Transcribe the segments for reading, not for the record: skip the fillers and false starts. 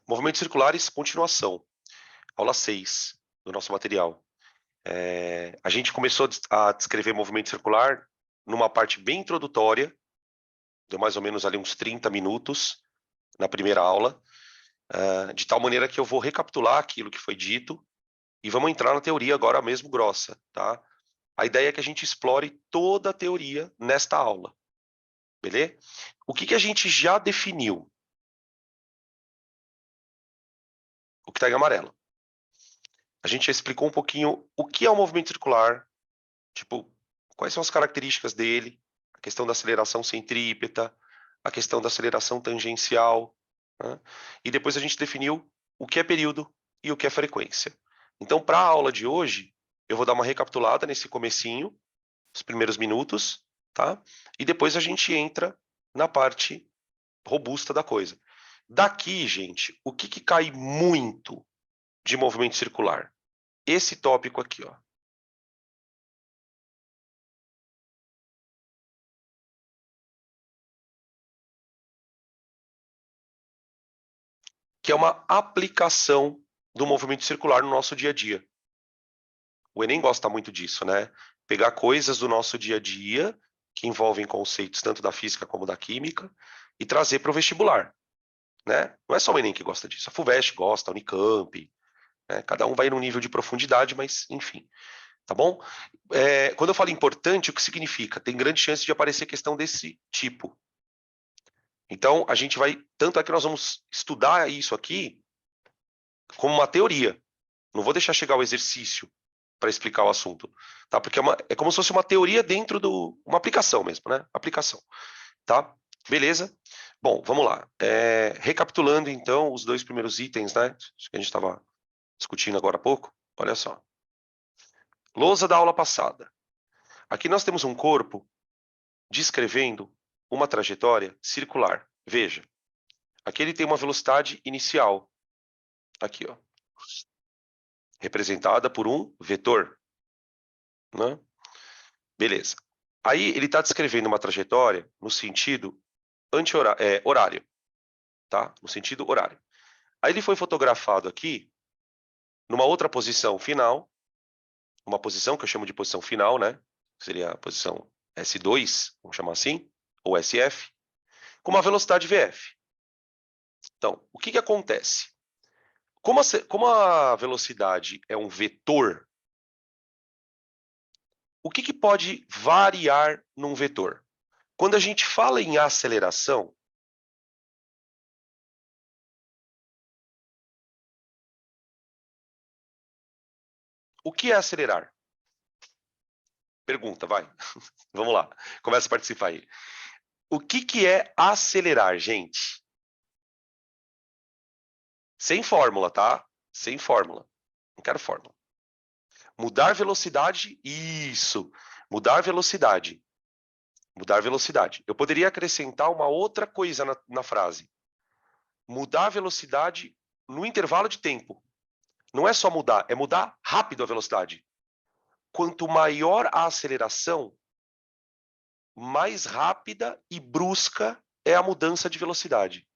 Movimentos circulares, continuação. Aula 6 do nosso material. A gente começou a descrever movimento circular numa parte bem introdutória, deu mais ou menos ali uns 30 minutos na primeira aula, de tal maneira que eu vou recapitular aquilo que foi dito e vamos entrar na teoria agora mesmo grossa, tá? A ideia é que a gente explore toda a teoria nesta aula, beleza? O que a gente já definiu? O que está em amarelo. A gente já explicou um pouquinho o que é o movimento circular, tipo, quais são as características dele, a questão da aceleração centrípeta, a questão da aceleração tangencial, né? E depois a gente definiu o que é período e o que é frequência. Então, para a aula de hoje, eu vou dar uma recapitulada nesse comecinho, os primeiros minutos, tá? E depois a gente entra na parte robusta da coisa. Daqui, gente, o que cai muito de movimento circular? Esse tópico aqui, ó. Que é uma aplicação do movimento circular no nosso dia a dia. O Enem gosta muito disso, né? Pegar coisas do nosso dia a dia, que envolvem conceitos tanto da física como da química, e trazer para o vestibular, né? Não é só o Enem que gosta disso, a FUVEST gosta, a Unicamp, né? Cada um vai num nível de profundidade, mas enfim, tá bom? Quando eu falo importante, o que significa? Tem grande chance de aparecer questão desse tipo. Então, a gente vai, tanto é que nós vamos estudar isso aqui como uma teoria. Não vou deixar chegar o exercício para explicar o assunto, tá? Porque é como se fosse uma teoria dentro uma aplicação mesmo, né? Aplicação, tá? Beleza? Bom, vamos lá. Recapitulando, então, os dois primeiros itens, né? Que a gente estava discutindo agora há pouco. Olha só. Lousa da aula passada. Aqui nós temos um corpo descrevendo uma trajetória circular. Veja, aqui ele tem uma velocidade inicial. Aqui, ó. Representada por um vetor, né? Beleza. Aí ele está descrevendo uma trajetória no sentido horário, tá? No sentido horário. Aí ele foi fotografado aqui numa outra posição final, uma posição que eu chamo de posição final, né? Seria a posição S2, vamos chamar assim, ou SF, com uma velocidade VF. Então, o que acontece? Como a velocidade é um vetor, o que pode variar num vetor? Quando a gente fala em aceleração, o que é acelerar? Pergunta, vai. Vamos lá. Começa a participar aí. O que é acelerar, gente? Sem fórmula, tá? Sem fórmula. Não quero fórmula. Mudar velocidade, isso. Mudar velocidade. Mudar velocidade. Eu poderia acrescentar uma outra coisa na frase. Mudar velocidade no intervalo de tempo. Não é só mudar, é mudar rápido a velocidade. Quanto maior a aceleração, mais rápida e brusca é a mudança de velocidade.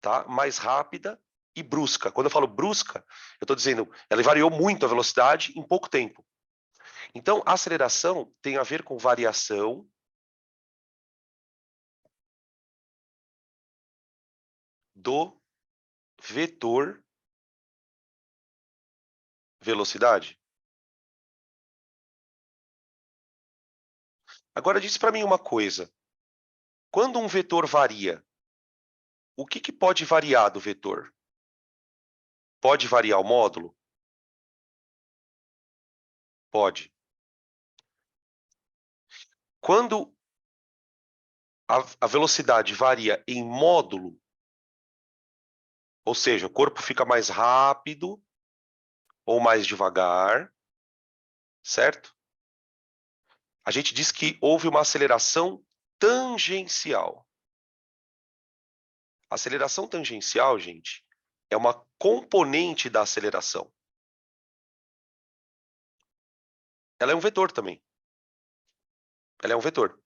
Tá? Mais rápida e brusca. Quando eu falo brusca, eu estou dizendo, ela variou muito a velocidade em pouco tempo. Então, a aceleração tem a ver com variação do vetor velocidade. Agora, diz para mim uma coisa. Quando um vetor varia, o que pode variar do vetor? Pode variar o módulo? Pode. Quando a velocidade varia em módulo, ou seja, o corpo fica mais rápido ou mais devagar, certo? A gente diz que houve uma aceleração tangencial. A aceleração tangencial, gente, é uma componente da aceleração. Ela é um vetor também. Ela é um vetor.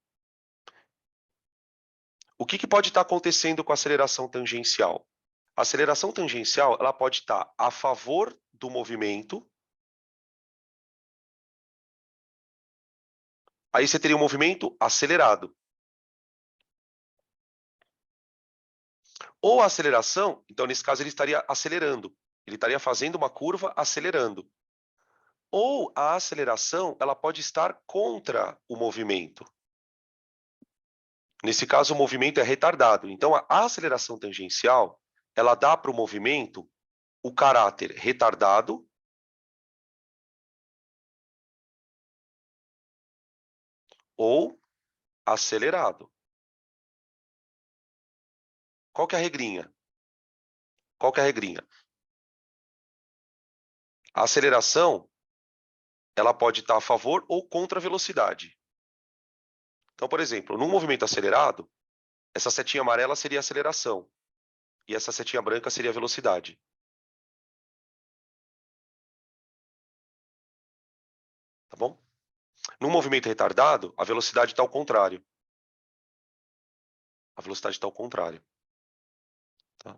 O que pode estar acontecendo com a aceleração tangencial? A aceleração tangencial, ela pode estar a favor do movimento. Aí você teria um movimento acelerado. Ou a aceleração, então nesse caso ele estaria acelerando. Ele estaria fazendo uma curva acelerando. Ou a aceleração, ela pode estar contra o movimento. Nesse caso, o movimento é retardado. Então, a aceleração tangencial, ela dá para o movimento o caráter retardado ou acelerado. Qual que é a regrinha? Qual que é a regrinha? A aceleração, ela pode estar a favor ou contra a velocidade. Então, por exemplo, num movimento acelerado, essa setinha amarela seria a aceleração e essa setinha branca seria a velocidade. Tá bom? Num movimento retardado, a velocidade está ao contrário. A velocidade está ao contrário. Tá?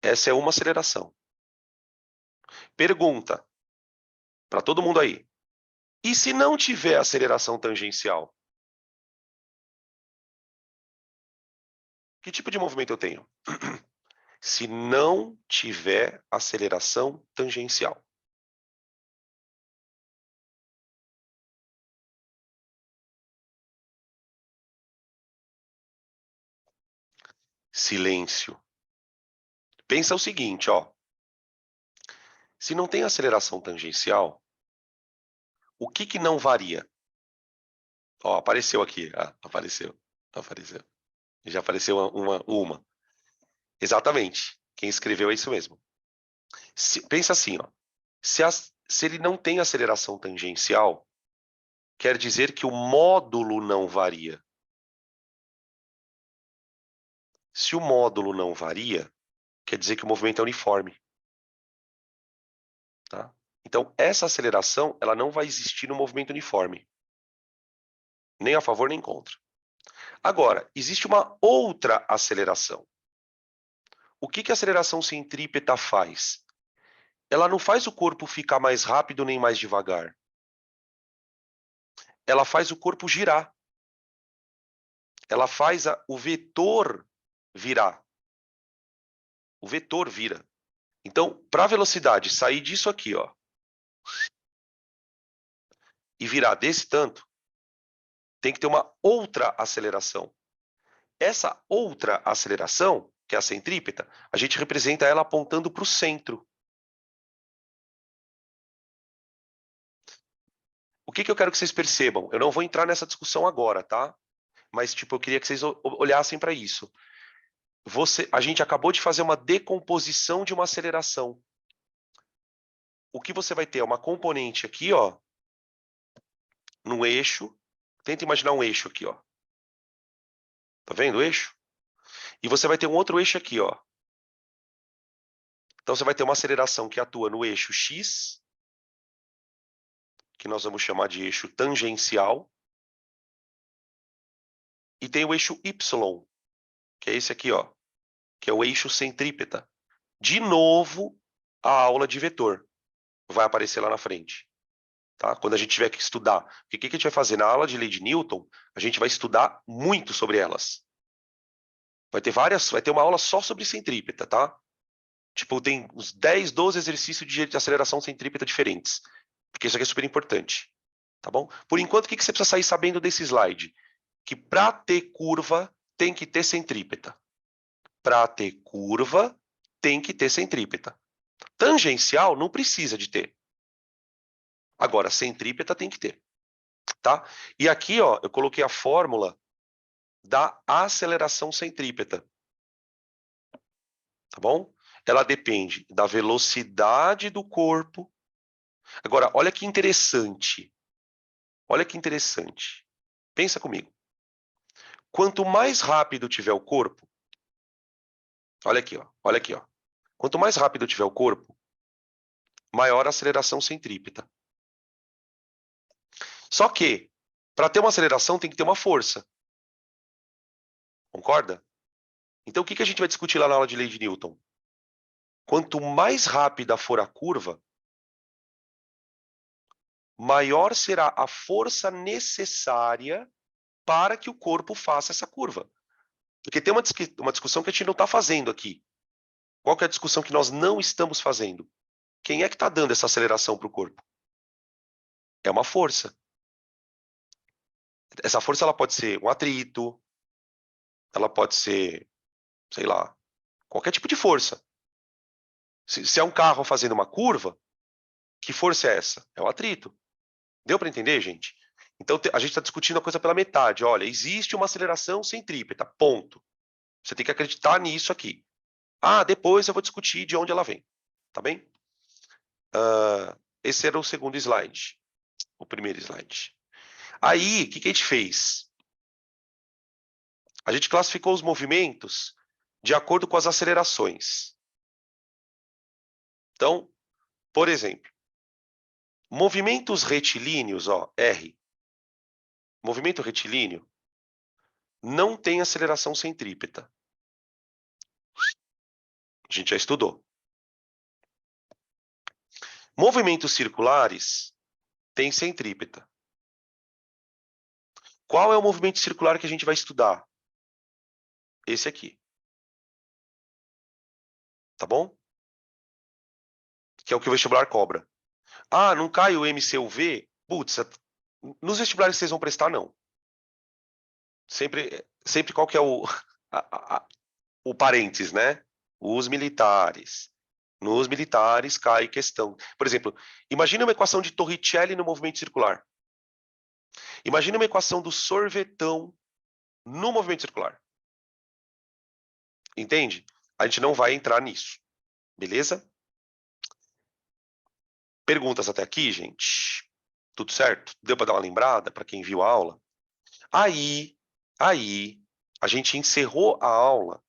Essa é uma aceleração. Pergunta para todo mundo aí. E se não tiver aceleração tangencial? Que tipo de movimento eu tenho? Se não tiver aceleração tangencial. Silêncio. Pensa o seguinte, ó. Se não tem aceleração tangencial, o que não varia? Ó, apareceu aqui. Ah, apareceu. Apareceu. Já apareceu uma. Exatamente. Quem escreveu é isso mesmo. Pensa assim, ó. Se ele não tem aceleração tangencial, quer dizer que o módulo não varia. Se o módulo não varia, quer dizer que o movimento é uniforme. Tá? Então, essa aceleração ela não vai existir no movimento uniforme. Nem a favor, nem contra. Agora, existe uma outra aceleração. O que a aceleração centrípeta faz? Ela não faz o corpo ficar mais rápido nem mais devagar. Ela faz o corpo girar. Ela faz o vetor virar. O vetor vira. Então, para a velocidade sair disso aqui, ó, e virar desse tanto, tem que ter uma outra aceleração. Essa outra aceleração, que é a centrípeta, a gente representa ela apontando para o centro. O que eu quero que vocês percebam? Eu não vou entrar nessa discussão agora, tá? Mas, tipo, eu queria que vocês olhassem para isso. A gente acabou de fazer uma decomposição de uma aceleração. O que você vai ter é uma componente aqui, ó, no eixo. Tenta imaginar um eixo aqui, ó. Tá vendo o eixo? E você vai ter um outro eixo aqui, ó. Então você vai ter uma aceleração que atua no eixo X, que nós vamos chamar de eixo tangencial, e tem o eixo Y, que é esse aqui, ó, que é o eixo centrípeta. De novo, a aula de vetor vai aparecer lá na frente. Tá? Quando a gente tiver que estudar. Porque o que a gente vai fazer? Na aula de lei de Newton, a gente vai estudar muito sobre elas. Vai ter uma aula só sobre centrípeta, tá? Tipo, tem uns 10, 12 exercícios de aceleração centrípeta diferentes. Porque isso aqui é super importante. Tá bom? Por enquanto, o que você precisa sair sabendo desse slide? Que para ter curva, tem que ter centrípeta. Para ter curva, tem que ter centrípeta. Tangencial, não precisa de ter. Agora, centrípeta tem que ter. Tá? E aqui, ó, eu coloquei a fórmula da aceleração centrípeta. Tá bom? Ela depende da velocidade do corpo. Agora, olha que interessante. Olha que interessante. Pensa comigo. Quanto mais rápido tiver o corpo, olha aqui, ó, olha aqui, ó. Quanto mais rápido tiver o corpo, maior a aceleração centrípeta. Só que, para ter uma aceleração, tem que ter uma força. Concorda? Então, o que a gente vai discutir lá na aula de lei de Newton? Quanto mais rápida for a curva, maior será a força necessária para que o corpo faça essa curva. Porque tem uma discussão que a gente não está fazendo aqui. Qual que é a discussão que nós não estamos fazendo? Quem é que está dando essa aceleração para o corpo? É uma força. Essa força ela pode ser um atrito, ela pode ser, sei lá, qualquer tipo de força. Se é um carro fazendo uma curva, que força é essa? É o atrito. Deu para entender, gente? Então a gente está discutindo a coisa pela metade. Olha, existe uma aceleração centrípeta, ponto. Você tem que acreditar nisso aqui. Ah, depois eu vou discutir de onde ela vem. Tá bem? Esse era o segundo slide. O primeiro slide. Aí, o que a gente fez? A gente classificou os movimentos de acordo com as acelerações. Então, por exemplo, movimentos retilíneos, ó, R. Movimento retilíneo não tem aceleração centrípeta. A gente já estudou. Movimentos circulares têm centrípeta. Qual é o movimento circular que a gente vai estudar? Esse aqui. Tá bom? Que é o que o vestibular cobra. Ah, não cai o MCUV? Putz, nos vestibulares que vocês vão prestar, não. Sempre qual que é o parênteses, né? Os militares. Nos militares cai questão. Por exemplo, imagina uma equação de Torricelli no movimento circular. Imagina uma equação do sorvetão no movimento circular. Entende? A gente não vai entrar nisso. Beleza? Perguntas até aqui, gente? Tudo certo? Deu para dar uma lembrada para quem viu a aula? Aí, a gente encerrou a aula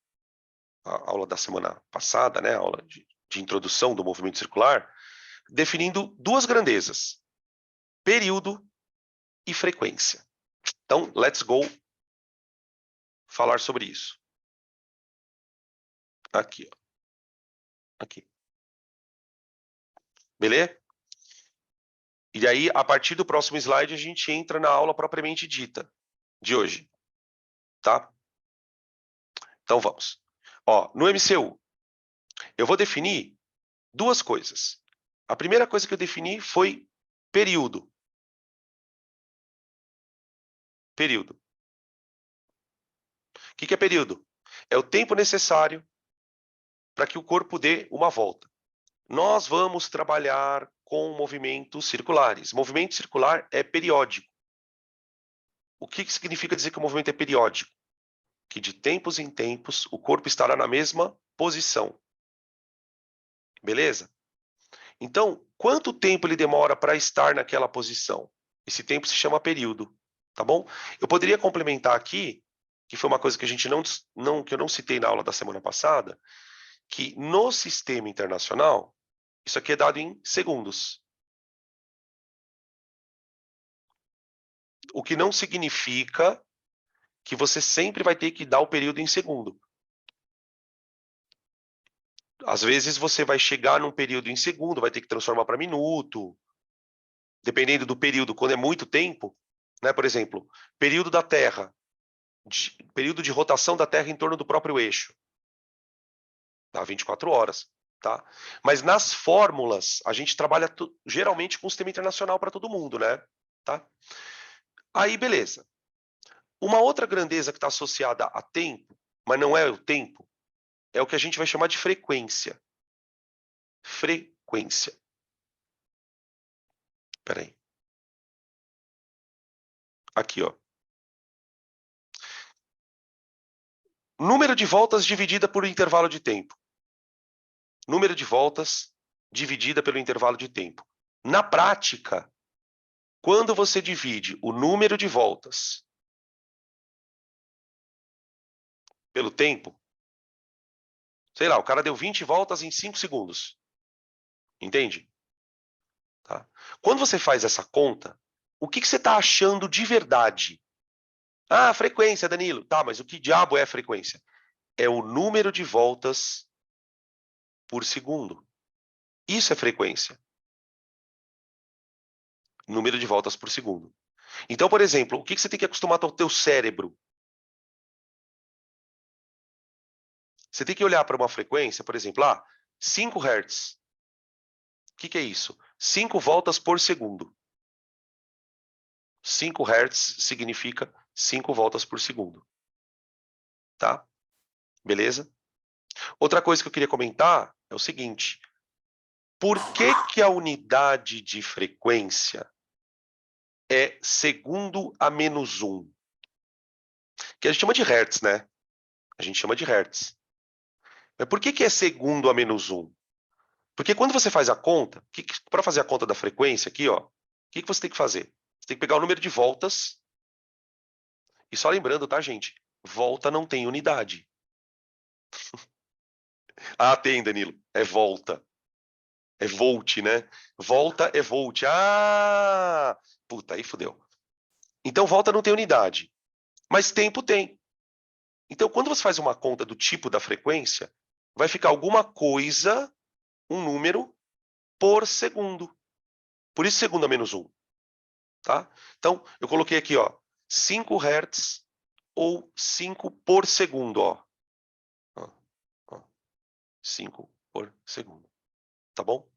da semana passada, né? A aula de introdução do movimento circular, definindo duas grandezas: período e frequência. Então, let's go falar sobre isso. Aqui, ó. Aqui. Beleza? E aí, a partir do próximo slide, a gente entra na aula propriamente dita de hoje, tá? Então, vamos. Ó, no MCU, eu vou definir duas coisas. A primeira coisa que eu defini foi período. Período. O que é período? É o tempo necessário para que o corpo dê uma volta. Nós vamos trabalhar com movimentos circulares. Movimento circular é periódico. O que significa dizer que o movimento é periódico? Que de tempos em tempos o corpo estará na mesma posição. Beleza? Então, quanto tempo ele demora para estar naquela posição? Esse tempo se chama período, tá bom? Eu poderia complementar aqui, que foi uma coisa que a gente que eu não citei na aula da semana passada, que no sistema internacional, isso aqui é dado em segundos. O que não significa que você sempre vai ter que dar o período em segundo. Às vezes você vai chegar num período em segundo, vai ter que transformar para minuto, dependendo do período. Quando é muito tempo, né? Por exemplo, período da Terra, período de rotação da Terra em torno do próprio eixo. Dá 24 horas, tá? Mas nas fórmulas, a gente trabalha geralmente com o sistema internacional para todo mundo, né? Tá? Aí, beleza. Uma outra grandeza que está associada a tempo, mas não é o tempo, é o que a gente vai chamar de frequência. Frequência. Espera aí. Aqui, ó. Número de voltas dividida por intervalo de tempo. Número de voltas dividida pelo intervalo de tempo. Na prática, quando você divide o número de voltas pelo tempo, sei lá, o cara deu 20 voltas em 5 segundos. Entende? Tá? Quando você faz essa conta, o que você está achando de verdade? Ah, frequência, Danilo. Tá, mas o que diabo é frequência? é o número de voltas por segundo. Isso é frequência. Número de voltas por segundo. Então, por exemplo, o que você tem que acostumar ao teu cérebro? Você tem que olhar para uma frequência, por exemplo, 5 Hz. O que é isso? 5 voltas por segundo. 5 Hz significa 5 voltas por segundo. Tá? Beleza? Outra coisa que eu queria comentar é o seguinte. Por que a unidade de frequência é segundo a menos 1? Que a gente chama de Hertz, né? A gente chama de Hertz. Mas por que é segundo a menos 1? Porque quando você faz a conta, para fazer a conta da frequência aqui, ó, o que você tem que fazer? Você tem que pegar o número de voltas. E só lembrando, tá, gente? Volta não tem unidade. Tem, Danilo. É volta. É volt, né? Volta é volt. Puta, aí fudeu. Então, volta não tem unidade. Mas tempo tem. Então, quando você faz uma conta do tipo da frequência, vai ficar alguma coisa, um número, por segundo. Por isso, segundo a menos 1. Tá? Então, eu coloquei aqui, ó, 5 Hz ou 5 por segundo, ó. 5 por segundo. Tá bom?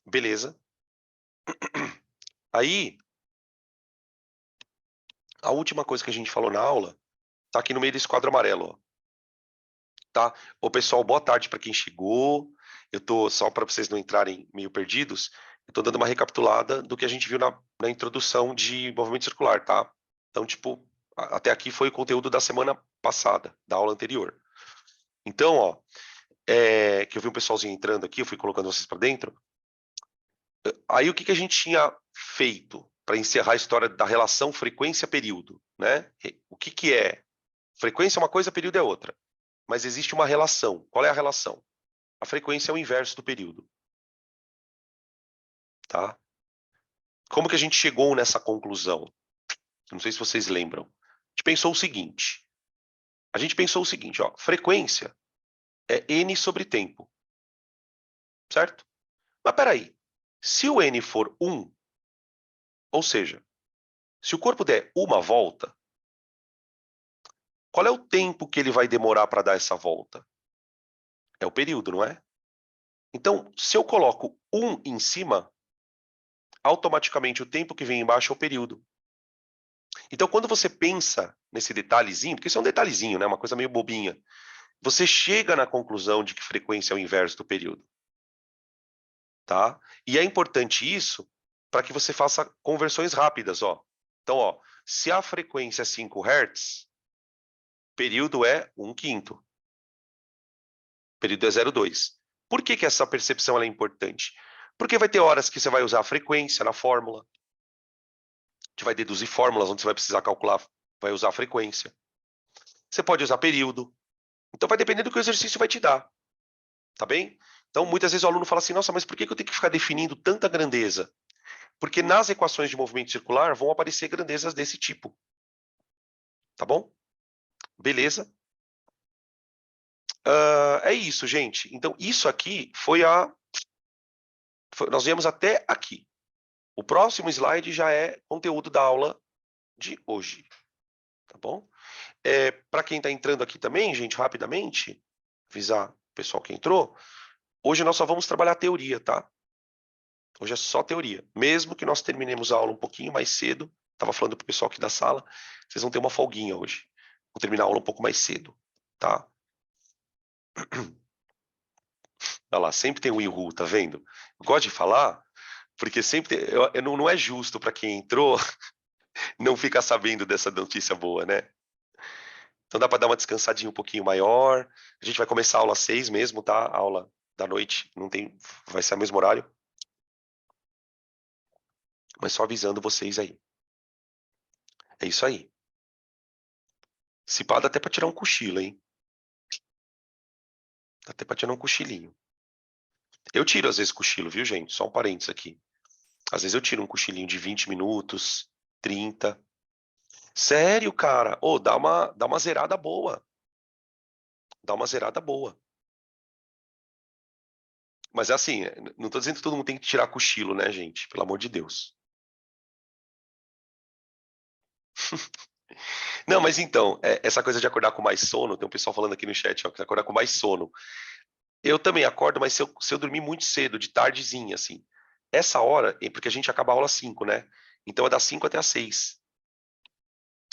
Beleza. Aí, a última coisa que a gente falou na aula tá aqui no meio desse quadro amarelo, ó. Tá? Ô, pessoal, boa tarde para quem chegou. Eu tô, só para vocês não entrarem meio perdidos, eu tô dando uma recapitulada do que a gente viu na introdução de movimento circular, tá? Então, tipo, até aqui foi o conteúdo da semana passada, da aula anterior. Então, ó, que eu vi um pessoalzinho entrando aqui, eu fui colocando vocês para dentro. Aí o que a gente tinha feito para encerrar a história da relação frequência-período, né? O que é? Frequência é uma coisa, período é outra. Mas existe uma relação. Qual é a relação? A frequência é o inverso do período. Tá? Como que a gente chegou nessa conclusão? Não sei se vocês lembram. A gente pensou o seguinte. Ó, frequência é n sobre tempo. Certo? Mas peraí. Se o n for 1, ou seja, se o corpo der uma volta, qual é o tempo que ele vai demorar para dar essa volta? É o período, não é? Então, se eu coloco 1 em cima, automaticamente o tempo que vem embaixo é o período. Então, quando você pensa nesse detalhezinho, porque isso é um detalhezinho, né? Uma coisa meio bobinha, você chega na conclusão de que frequência é o inverso do período. Tá? E é importante isso para que você faça conversões rápidas, ó. Então, ó, se a frequência é 5 Hz, período é 1/5. Período é 0,2. Por que essa percepção é importante? Porque vai ter horas que você vai usar a frequência na fórmula. A gente vai deduzir fórmulas onde você vai precisar calcular, vai usar a frequência. Você pode usar período. Então vai depender do que o exercício vai te dar. Tá bem? Então, muitas vezes o aluno fala assim, nossa, mas por que eu tenho que ficar definindo tanta grandeza? Porque nas equações de movimento circular vão aparecer grandezas desse tipo. Tá bom? Beleza? É isso, gente. Então, isso aqui nós viemos até aqui. O próximo slide já é conteúdo da aula de hoje. Tá bom? Para quem está entrando aqui também, gente, rapidamente, avisar o pessoal que entrou, hoje nós só vamos trabalhar teoria, tá? Hoje é só teoria. Mesmo que nós terminemos a aula um pouquinho mais cedo, estava falando para o pessoal aqui da sala, vocês vão ter uma folguinha hoje. Vou terminar a aula um pouco mais cedo, tá? Olha lá, sempre tem um Ihu, tá vendo? Eu gosto de falar, porque sempre não é justo para quem entrou não ficar sabendo dessa notícia boa, né? Então dá para dar uma descansadinha um pouquinho maior. A gente vai começar a aula 6 mesmo, tá? A aula da noite, não tem, vai ser o mesmo horário. Mas só avisando vocês aí. É isso aí. Se pá, dá até para tirar um cochilo, hein? Dá até para tirar um cochilinho. Eu tiro às vezes cochilo, viu, gente? Só um parênteses aqui. Às vezes eu tiro um cochilinho de 20 minutos, 30. Sério, cara? Dá uma zerada boa. dá uma zerada boa. Mas é assim, não tô dizendo que todo mundo tem que tirar cochilo, né, gente? Pelo amor de Deus. Não, mas então, essa coisa de acordar com mais sono, tem um pessoal falando aqui no chat, ó, que acordar com mais sono. Eu também acordo, mas se eu dormir muito cedo, de tardezinha, assim, essa hora, porque a gente acaba a aula às 5, né? Então é das 5 até às 6.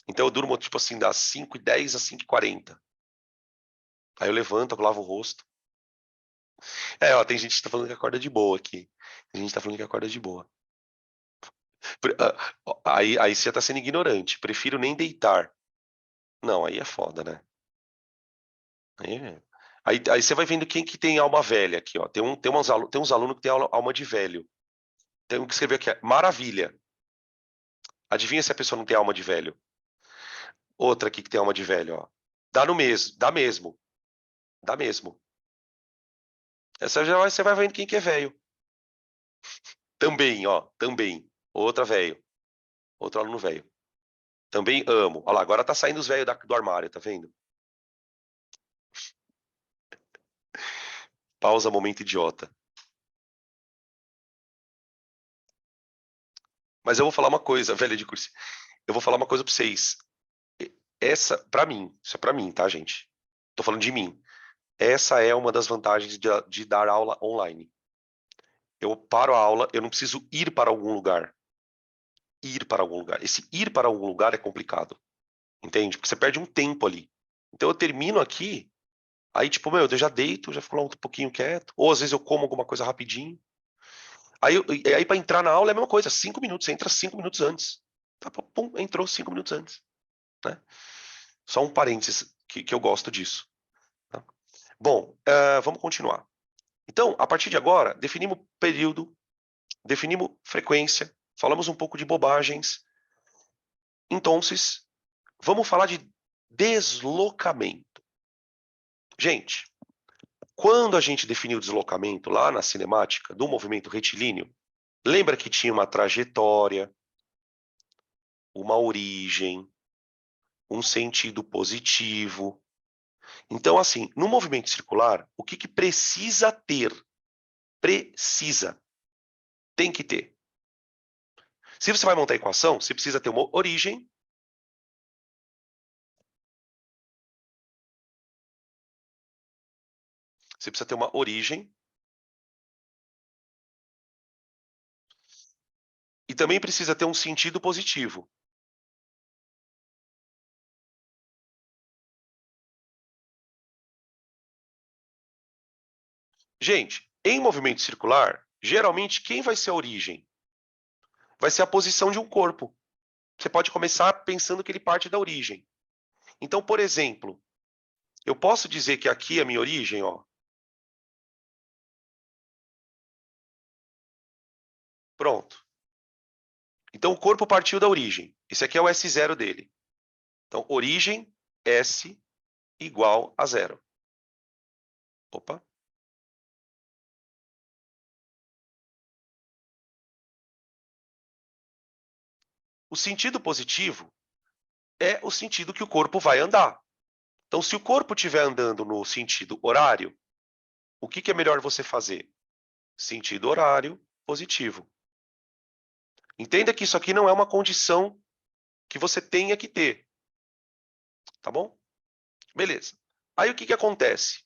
Então eu durmo, tipo assim, das 5h10 às 5h40. Aí eu levanto, eu lavo o rosto. Ó, tem gente que tá falando que acorda de boa aqui. Tem gente que tá falando que acorda de boa. Aí você tá sendo ignorante. Prefiro nem deitar. Não, aí é foda, né? Aí, aí você vai vendo quem que tem alma velha aqui, ó. Tem uns alunos que tem alma de velho. Tem um que escreveu aqui, maravilha. Adivinha se a pessoa não tem alma de velho? Outra aqui que tem alma de velho, ó. Dá no mesmo, dá mesmo, dá mesmo. Você vai vendo quem que é velho. Também, ó, também. Outra velho, outro aluno velho. Também amo. Olha lá, agora tá saindo os velhos do armário, tá vendo? Pausa, momento idiota. Mas eu vou falar uma coisa, velha de curso. Eu vou falar uma coisa pra vocês. Essa, pra mim, isso é pra mim, tá, gente? Tô falando de mim. Essa é uma das vantagens de dar aula online. Eu paro a aula, eu não preciso ir para algum lugar. Ir para algum lugar. Esse ir para algum lugar é complicado, entende? Porque você perde um tempo ali. Então eu termino aqui, aí tipo, meu, eu já deito, já fico lá um pouquinho quieto, ou às vezes eu como alguma coisa rapidinho. Aí para entrar na aula é a mesma coisa, 5 minutos, você entra 5 minutos antes. Tá, pum, entrou 5 minutos antes, né? Só um parênteses que eu gosto disso. Tá? Bom, vamos continuar. Então, a partir de agora, definimos período, definimos frequência, falamos um pouco de bobagens. Então, vamos falar de deslocamento. Gente, quando a gente definiu o deslocamento lá na cinemática do movimento retilíneo, lembra que tinha uma trajetória, uma origem, um sentido positivo. Então, assim, no movimento circular, o que precisa ter? Precisa. Tem que ter. Se você vai montar a equação, você precisa ter uma origem. Você precisa ter uma origem. E também precisa ter um sentido positivo. Gente, em movimento circular, geralmente quem vai ser a origem? Vai ser a posição de um corpo. Você pode começar pensando que ele parte da origem. Então, por exemplo, eu posso dizer que aqui é a minha origem, ó. Pronto. Então, o corpo partiu da origem. Esse aqui é o S0 dele. Então, origem S igual a zero. Opa. O sentido positivo é o sentido que o corpo vai andar. Então, se o corpo estiver andando no sentido horário, o que é melhor você fazer? Sentido horário positivo. Entenda que isso aqui não é uma condição que você tenha que ter. Tá bom? Beleza. Aí o que acontece?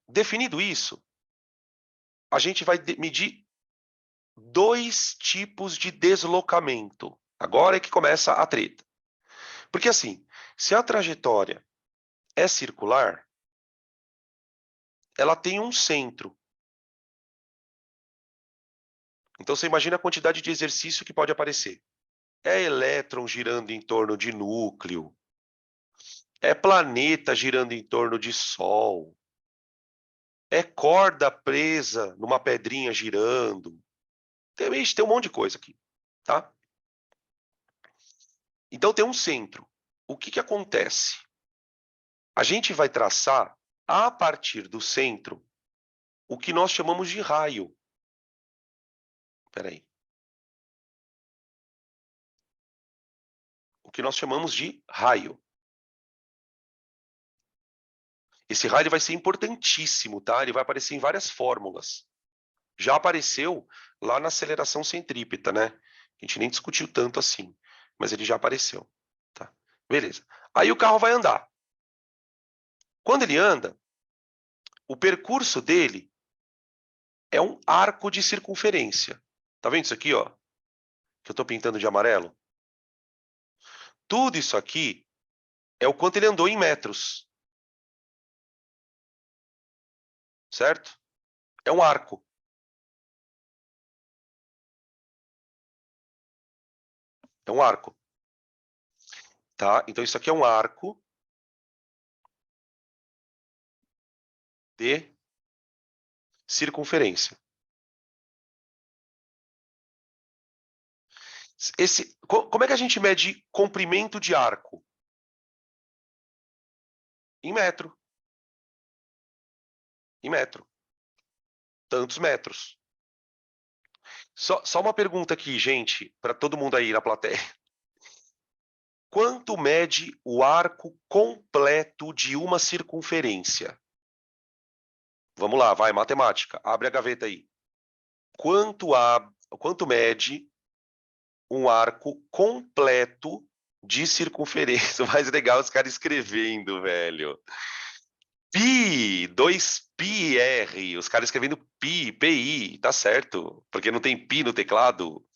Definido isso, a gente vai medir dois tipos de deslocamento. Agora é que começa a treta. Porque assim, se a trajetória é circular, ela tem um centro. Então você imagina a quantidade de exercício que pode aparecer. É elétron girando em torno de núcleo, é planeta girando em torno de Sol, é corda presa numa pedrinha girando. Tem um monte de coisa aqui, tá? Então tem um centro. O que acontece? A gente vai traçar, a partir do centro, o que nós chamamos de raio. Espera aí. O que nós chamamos de raio. Esse raio ele vai ser importantíssimo, tá? Ele vai aparecer em várias fórmulas. Já apareceu lá na aceleração centrípeta, né? A gente nem discutiu tanto assim, mas ele já apareceu, tá? Beleza. Aí o carro vai andar. Quando ele anda, o percurso dele é um arco de circunferência. Tá vendo isso aqui, ó? Que eu tô pintando de amarelo? Tudo isso aqui é o quanto ele andou em metros. Certo? É um arco. É um arco. Tá? Então isso aqui é um arco de circunferência. Como é que a gente mede comprimento de arco? Em metro. Em metro. Tantos metros. Só uma pergunta aqui, gente, para todo mundo aí na plateia. Quanto mede o arco completo de uma circunferência? Vamos lá, vai, matemática. Abre a gaveta aí. Quanto mede um arco completo de circunferência? O mais legal é os caras escrevendo, velho. Pi, 2πr, os caras escrevendo pi, pi, tá certo, porque não tem pi no teclado.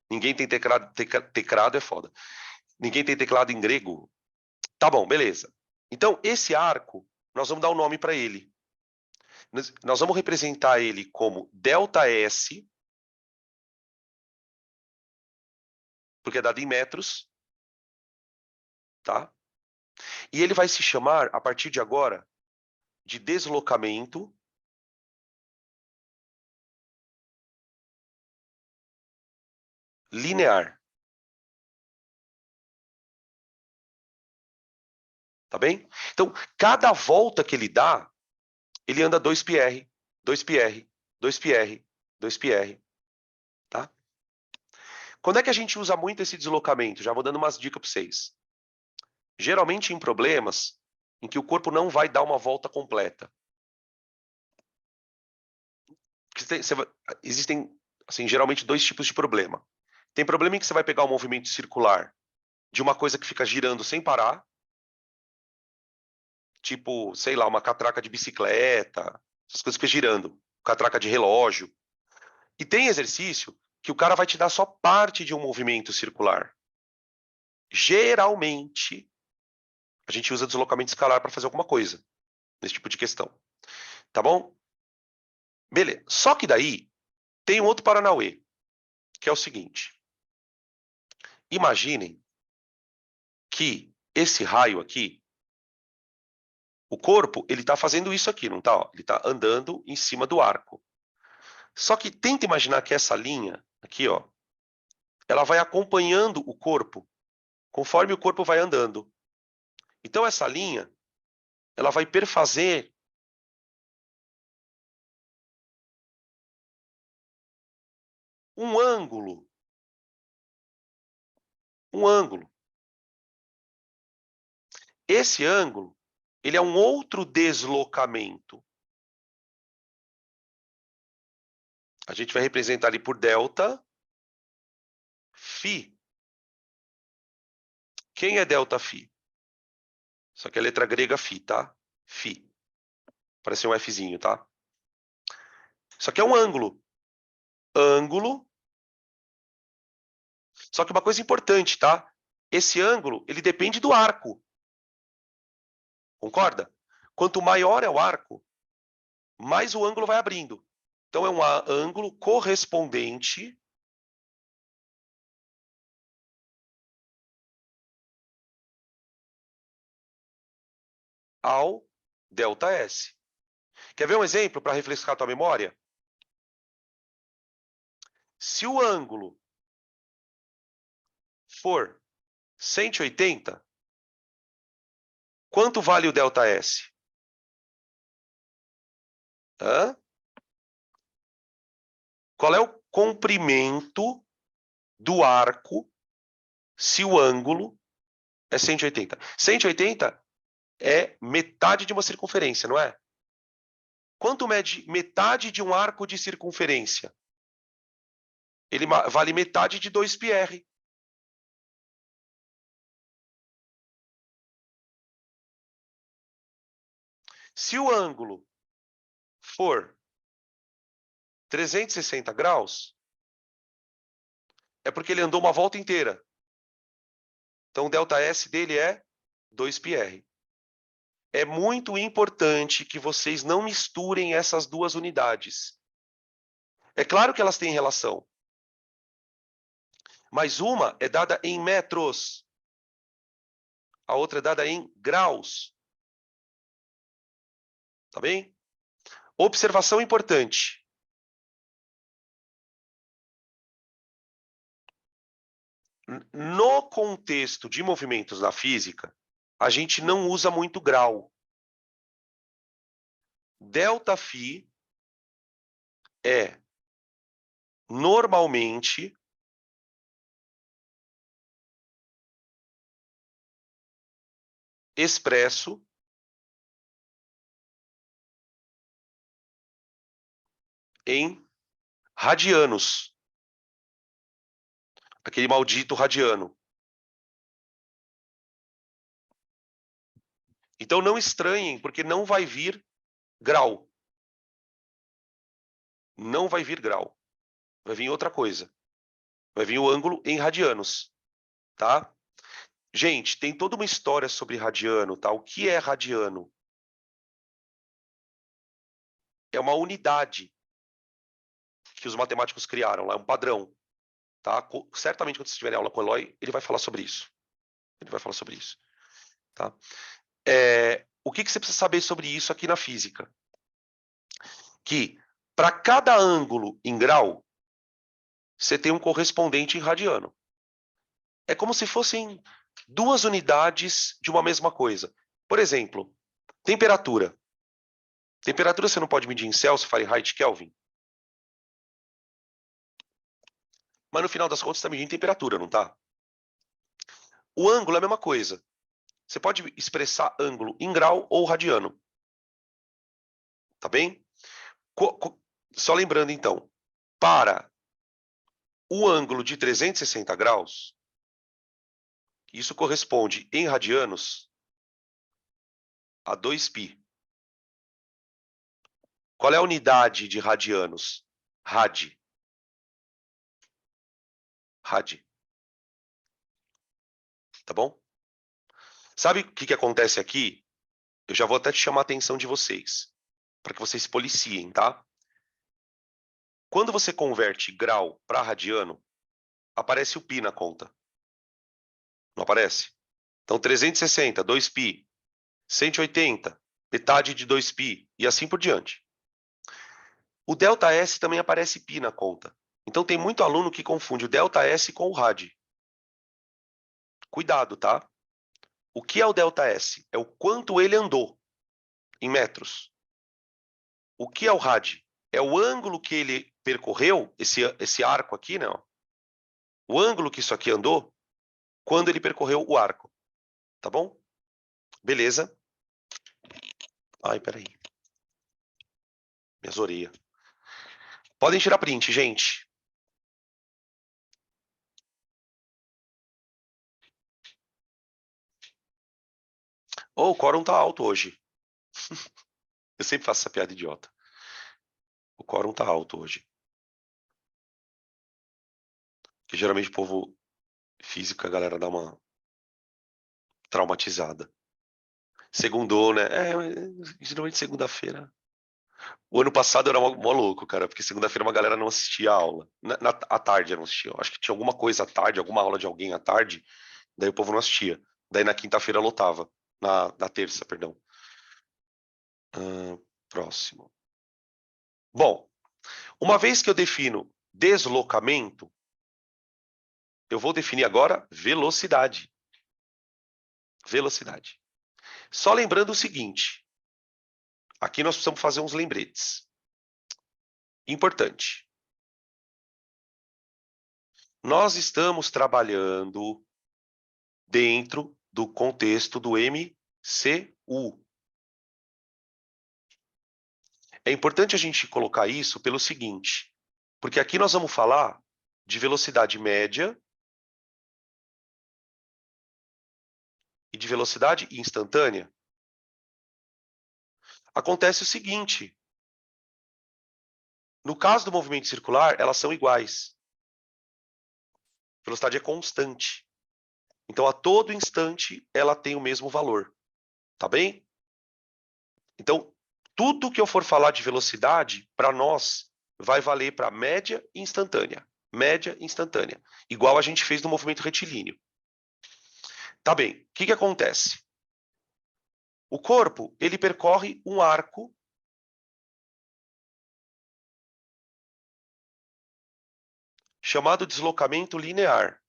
Ninguém tem teclado, teclado é foda. Ninguém tem teclado em grego. Tá bom, beleza. Então, esse arco, nós vamos dar um nome para ele. Nós vamos representar ele como ΔS, porque é dado em metros, tá? E ele vai se chamar, a partir de agora, de deslocamento linear. Tá bem? Então, cada volta que ele dá, ele anda 2πr, 2πr, 2πr, 2πr, tá? Quando é que a gente usa muito esse deslocamento? Já vou dando umas dicas para vocês. Geralmente em problemas em que o corpo não vai dar uma volta completa. Existem, assim, geralmente dois tipos de problema. Tem problema em que você vai pegar um movimento circular de uma coisa que fica girando sem parar, tipo, sei lá, uma catraca de bicicleta, essas coisas que ficam girando, catraca de relógio. E tem exercício que o cara vai te dar só parte de um movimento circular. Geralmente, a gente usa deslocamento escalar para fazer alguma coisa nesse tipo de questão. Tá bom? Beleza. Só que daí tem um outro paranauê, que é o seguinte. Imaginem que esse raio aqui, o corpo, ele está fazendo isso aqui, não está? Ele está andando em cima do arco. Só que tenta imaginar que essa linha aqui, ó, ela vai acompanhando o corpo conforme o corpo vai andando. Então essa linha, ela vai perfazer um ângulo. Um ângulo. Esse ângulo, ele é um outro deslocamento. A gente vai representar ali por delta φ. Quem é delta φ? Isso aqui é a letra grega φ, tá? Φ. Parece um Fzinho, tá? Isso aqui é um ângulo. Ângulo. Só que uma coisa importante, tá? Esse ângulo, ele depende do arco. Concorda? Quanto maior é o arco, mais o ângulo vai abrindo. Então é um ângulo correspondente ao ΔS. Quer ver um exemplo para refrescar a tua memória? Se o ângulo for 180, quanto vale o ΔS? Hã? Qual é o comprimento do arco se o ângulo é 180? 180 é metade de uma circunferência, não é? Quanto mede metade de um arco de circunferência? Ele vale metade de 2πr. Se o ângulo for 360 graus, é porque ele andou uma volta inteira. Então, o ΔS dele é 2πr. É muito importante que vocês não misturem essas duas unidades. É claro que elas têm relação, mas uma é dada em metros, a outra é dada em graus. Tá bem? Observação importante. No contexto de movimentos na física, a gente não usa muito grau. ΔΦ é normalmente expresso em radianos. Aquele maldito radiano. Então não estranhem, porque não vai vir grau. Não vai vir grau. Vai vir outra coisa. Vai vir o ângulo em radianos, tá? Gente, tem toda uma história sobre radiano, tá? O que é radiano? É uma unidade que os matemáticos criaram lá, é um padrão, tá? Certamente quando vocês tiverem aula com o Eloy, ele vai falar sobre isso. Ele vai falar sobre isso, tá? O que você precisa saber sobre isso aqui na física? Que para cada ângulo em grau, você tem um correspondente em radiano. É como se fossem duas unidades de uma mesma coisa. Por exemplo, temperatura. Temperatura você não pode medir em Celsius, Fahrenheit, Kelvin. Mas no final das contas, você está medindo temperatura, não está? O ângulo é a mesma coisa. Você pode expressar ângulo em grau ou radiano. Tá bem? Só lembrando, então, para o ângulo de 360 graus, isso corresponde em radianos a 2π. Qual é a unidade de radianos? Rad. Rad. Tá bom? Sabe o que acontece aqui? Eu já vou até te chamar a atenção de vocês, para que vocês policiem, tá? Quando você converte grau para radiano, aparece o π na conta. Não aparece? Então, 360, 2π. 180, metade de 2π. E assim por diante. O ΔS também aparece π na conta. Então, tem muito aluno que confunde o ΔS com o rad. Cuidado, tá? O que é o ΔS? É o quanto ele andou em metros. O que é o rad? É o ângulo que ele percorreu, esse arco aqui, né? O ângulo que isso aqui andou quando ele percorreu o arco. Tá bom? Beleza. Ai, peraí. Minhas orelhas. Podem tirar print, gente. Oh, o quórum tá alto hoje. Eu sempre faço essa piada idiota. O quórum tá alto hoje. Porque geralmente o povo física, a galera dá uma traumatizada. Segundou, né? Geralmente segunda-feira. O ano passado era mó louco, cara, porque segunda-feira uma galera não assistia a aula. À tarde não assistia. Acho que tinha alguma coisa à tarde, alguma aula de alguém à tarde, daí o povo não assistia. Daí na quinta-feira lotava. Na terça, perdão. Próximo. Bom, uma vez que eu defino deslocamento, eu vou definir agora velocidade. Velocidade. Só lembrando o seguinte. Aqui nós precisamos fazer uns lembretes. Importante. Nós estamos trabalhando dentro do contexto do MCU. U. É importante a gente colocar isso pelo seguinte, porque aqui nós vamos falar de velocidade média e de velocidade instantânea. Acontece o seguinte, no caso do movimento circular, elas são iguais. A velocidade é constante. Então, a todo instante, ela tem o mesmo valor. Tá bem? Então, tudo que eu for falar de velocidade, para nós, vai valer para média e instantânea. Média e instantânea. Igual a gente fez no movimento retilíneo. Tá bem. O que acontece? O corpo, ele percorre um arco chamado deslocamento linear.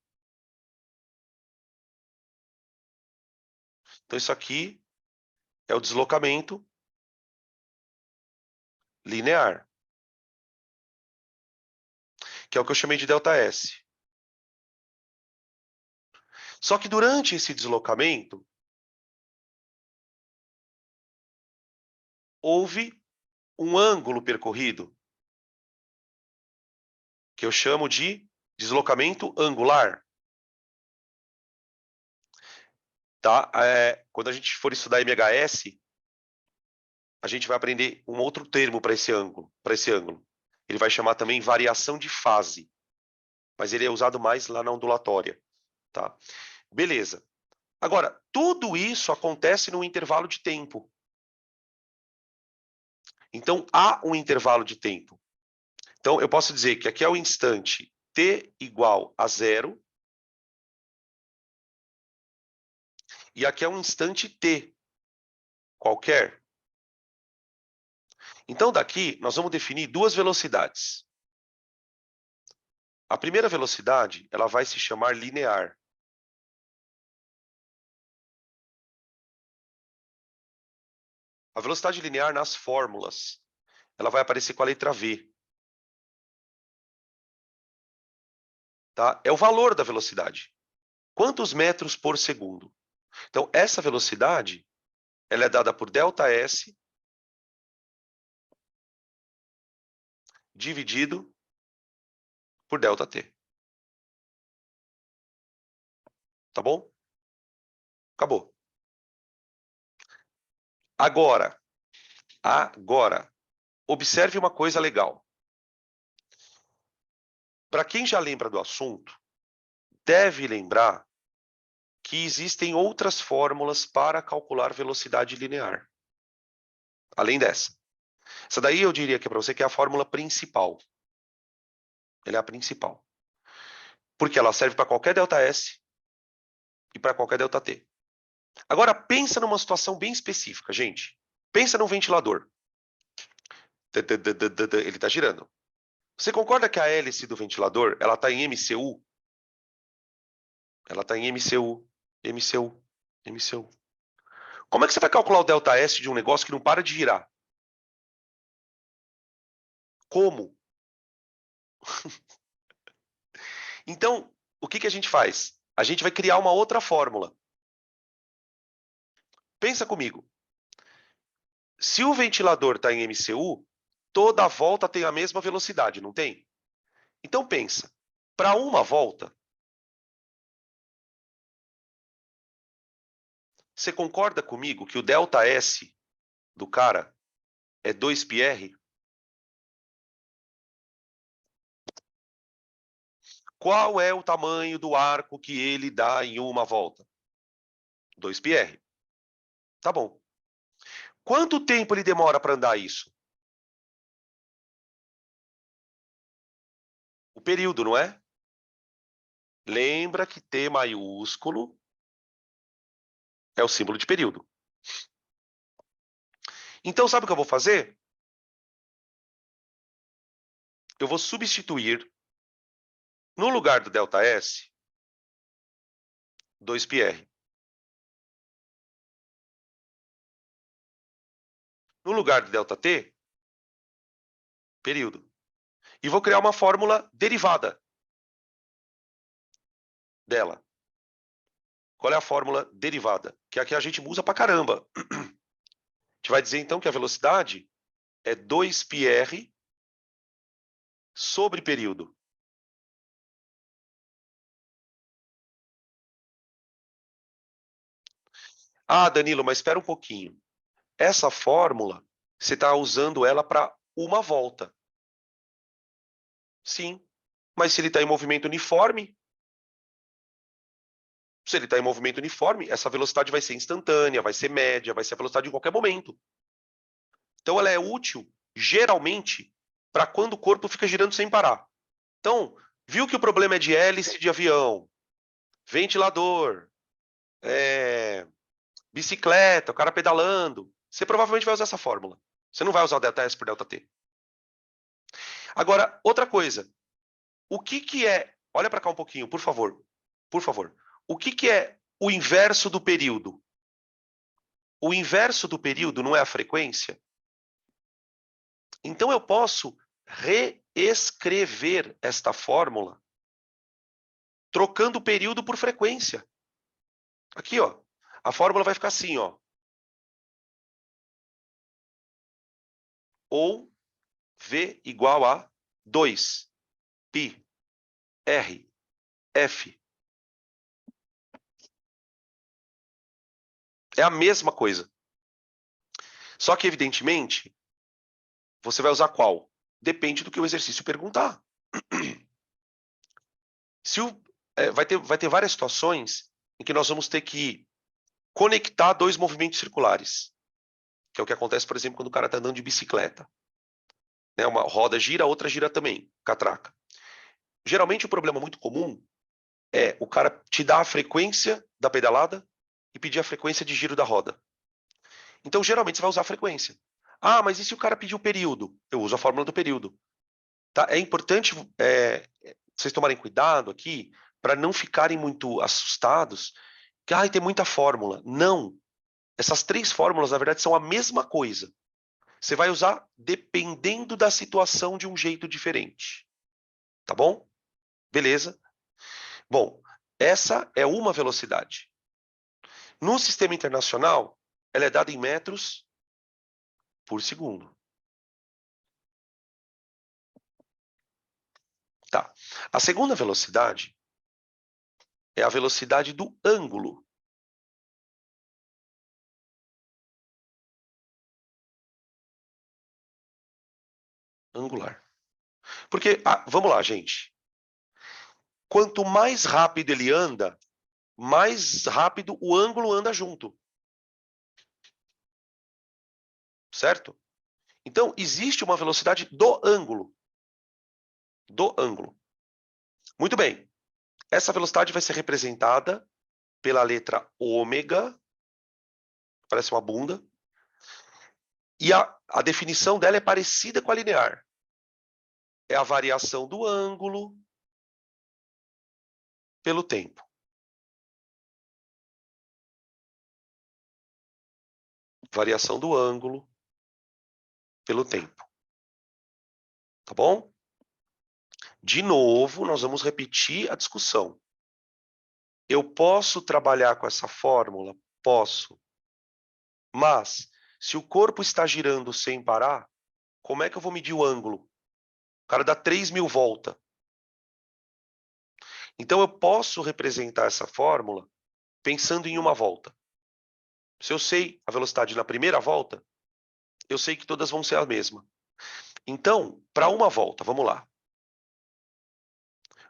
Então, isso aqui é o deslocamento linear, que é o que eu chamei de ΔS. Só que durante esse deslocamento, houve um ângulo percorrido, que eu chamo de deslocamento angular. Tá? Quando a gente for estudar MHS, a gente vai aprender um outro termo para esse ângulo, Ele vai chamar também variação de fase, mas ele é usado mais lá na ondulatória. Tá? Beleza. Agora, tudo isso acontece num intervalo de tempo. Então, há um intervalo de tempo. Então, eu posso dizer que aqui é o instante t igual a 0, e aqui é um instante t qualquer. Então, daqui, nós vamos definir duas velocidades. A primeira velocidade, ela vai se chamar linear. A velocidade linear nas fórmulas, ela vai aparecer com a letra V. Tá? É o valor da velocidade. Quantos metros por segundo? Então, essa velocidade, ela é dada por ΔS dividido por ΔT. Tá bom? Acabou. Agora, observe uma coisa legal. Para quem já lembra do assunto, deve lembrar que existem outras fórmulas para calcular velocidade linear. Além dessa. Essa daí eu diria que é para você que é a fórmula principal. Ela é a principal. Porque ela serve para qualquer ΔS e para qualquer ΔT. Agora, pensa numa situação bem específica, gente. Pensa num ventilador. Ele está girando. Você concorda que a hélice do ventilador ela está em MCU? Ela está em MCU, MCU, MCU. Como é que você vai calcular o ΔS de um negócio que não para de girar? Como? Então, o que a gente faz? A gente vai criar uma outra fórmula. Pensa comigo. Se o ventilador está em MCU, toda a volta tem a mesma velocidade, não tem? Então pensa, para uma volta, você concorda comigo que o ΔS do cara é 2πr? Qual é o tamanho do arco que ele dá em uma volta? 2πr. Tá bom. Quanto tempo ele demora para andar isso? O período, não é? Lembra que T maiúsculo é o símbolo de período. Então, sabe o que eu vou fazer? Eu vou substituir, no lugar do ΔS, 2πr. No lugar do ΔT, período. E vou criar uma fórmula derivada dela. Qual é a fórmula derivada? Que aqui a gente usa pra caramba. gente vai dizer, então, que a velocidade é 2πr sobre período. Ah, Danilo, mas espera um pouquinho. Essa fórmula, você está usando ela para uma volta. Sim, mas se ele está em movimento uniforme, essa velocidade vai ser instantânea, vai ser média, vai ser a velocidade em qualquer momento. Então ela é útil, geralmente, para quando o corpo fica girando sem parar. Então, viu que o problema é de hélice de avião, ventilador, bicicleta, o cara pedalando, você provavelmente vai usar essa fórmula. Você não vai usar delta S por delta T. Agora, outra coisa. O que é... Olha para cá um pouquinho, por favor. Por favor. O que é o inverso do período? O inverso do período não é a frequência? Então eu posso reescrever esta fórmula trocando o período por frequência. Aqui, ó. A fórmula vai ficar assim, ó. Ou V igual a 2 π R F. É a mesma coisa. Só que, evidentemente, você vai usar qual? Depende do que o exercício perguntar. Vai ter várias situações em que nós vamos ter que conectar dois movimentos circulares, que é o que acontece, por exemplo, quando o cara está andando de bicicleta. Né? Uma roda gira, a outra gira também, catraca. Geralmente, o problema muito comum é o cara te dar a frequência da pedalada e pedir a frequência de giro da roda. Então, geralmente, você vai usar a frequência. Ah, mas e se o cara pedir o período? Eu uso a fórmula do período. Tá? É importante vocês tomarem cuidado aqui para não ficarem muito assustados que tem muita fórmula. Não. Essas três fórmulas, na verdade, são a mesma coisa. Você vai usar dependendo da situação de um jeito diferente. Tá bom? Beleza. Bom, essa é uma velocidade. No sistema internacional, ela é dada em metros por segundo. Tá. A segunda velocidade é a velocidade do ângulo. Angular. Porque, vamos lá, gente. Quanto mais rápido ele anda, mais rápido o ângulo anda junto. Certo? Então, existe uma velocidade do ângulo. Do ângulo. Muito bem. Essa velocidade vai ser representada pela letra ômega, parece uma bunda, e a definição dela é parecida com a linear. É a variação do ângulo pelo tempo. Variação do ângulo pelo tempo. Tá bom? De novo, nós vamos repetir a discussão. Eu posso trabalhar com essa fórmula? Posso. Mas, se o corpo está girando sem parar, como é que eu vou medir o ângulo? O cara dá 3.000 voltas. Então, eu posso representar essa fórmula pensando em uma volta. Se eu sei a velocidade na primeira volta, eu sei que todas vão ser a mesma. Então, para uma volta, vamos lá.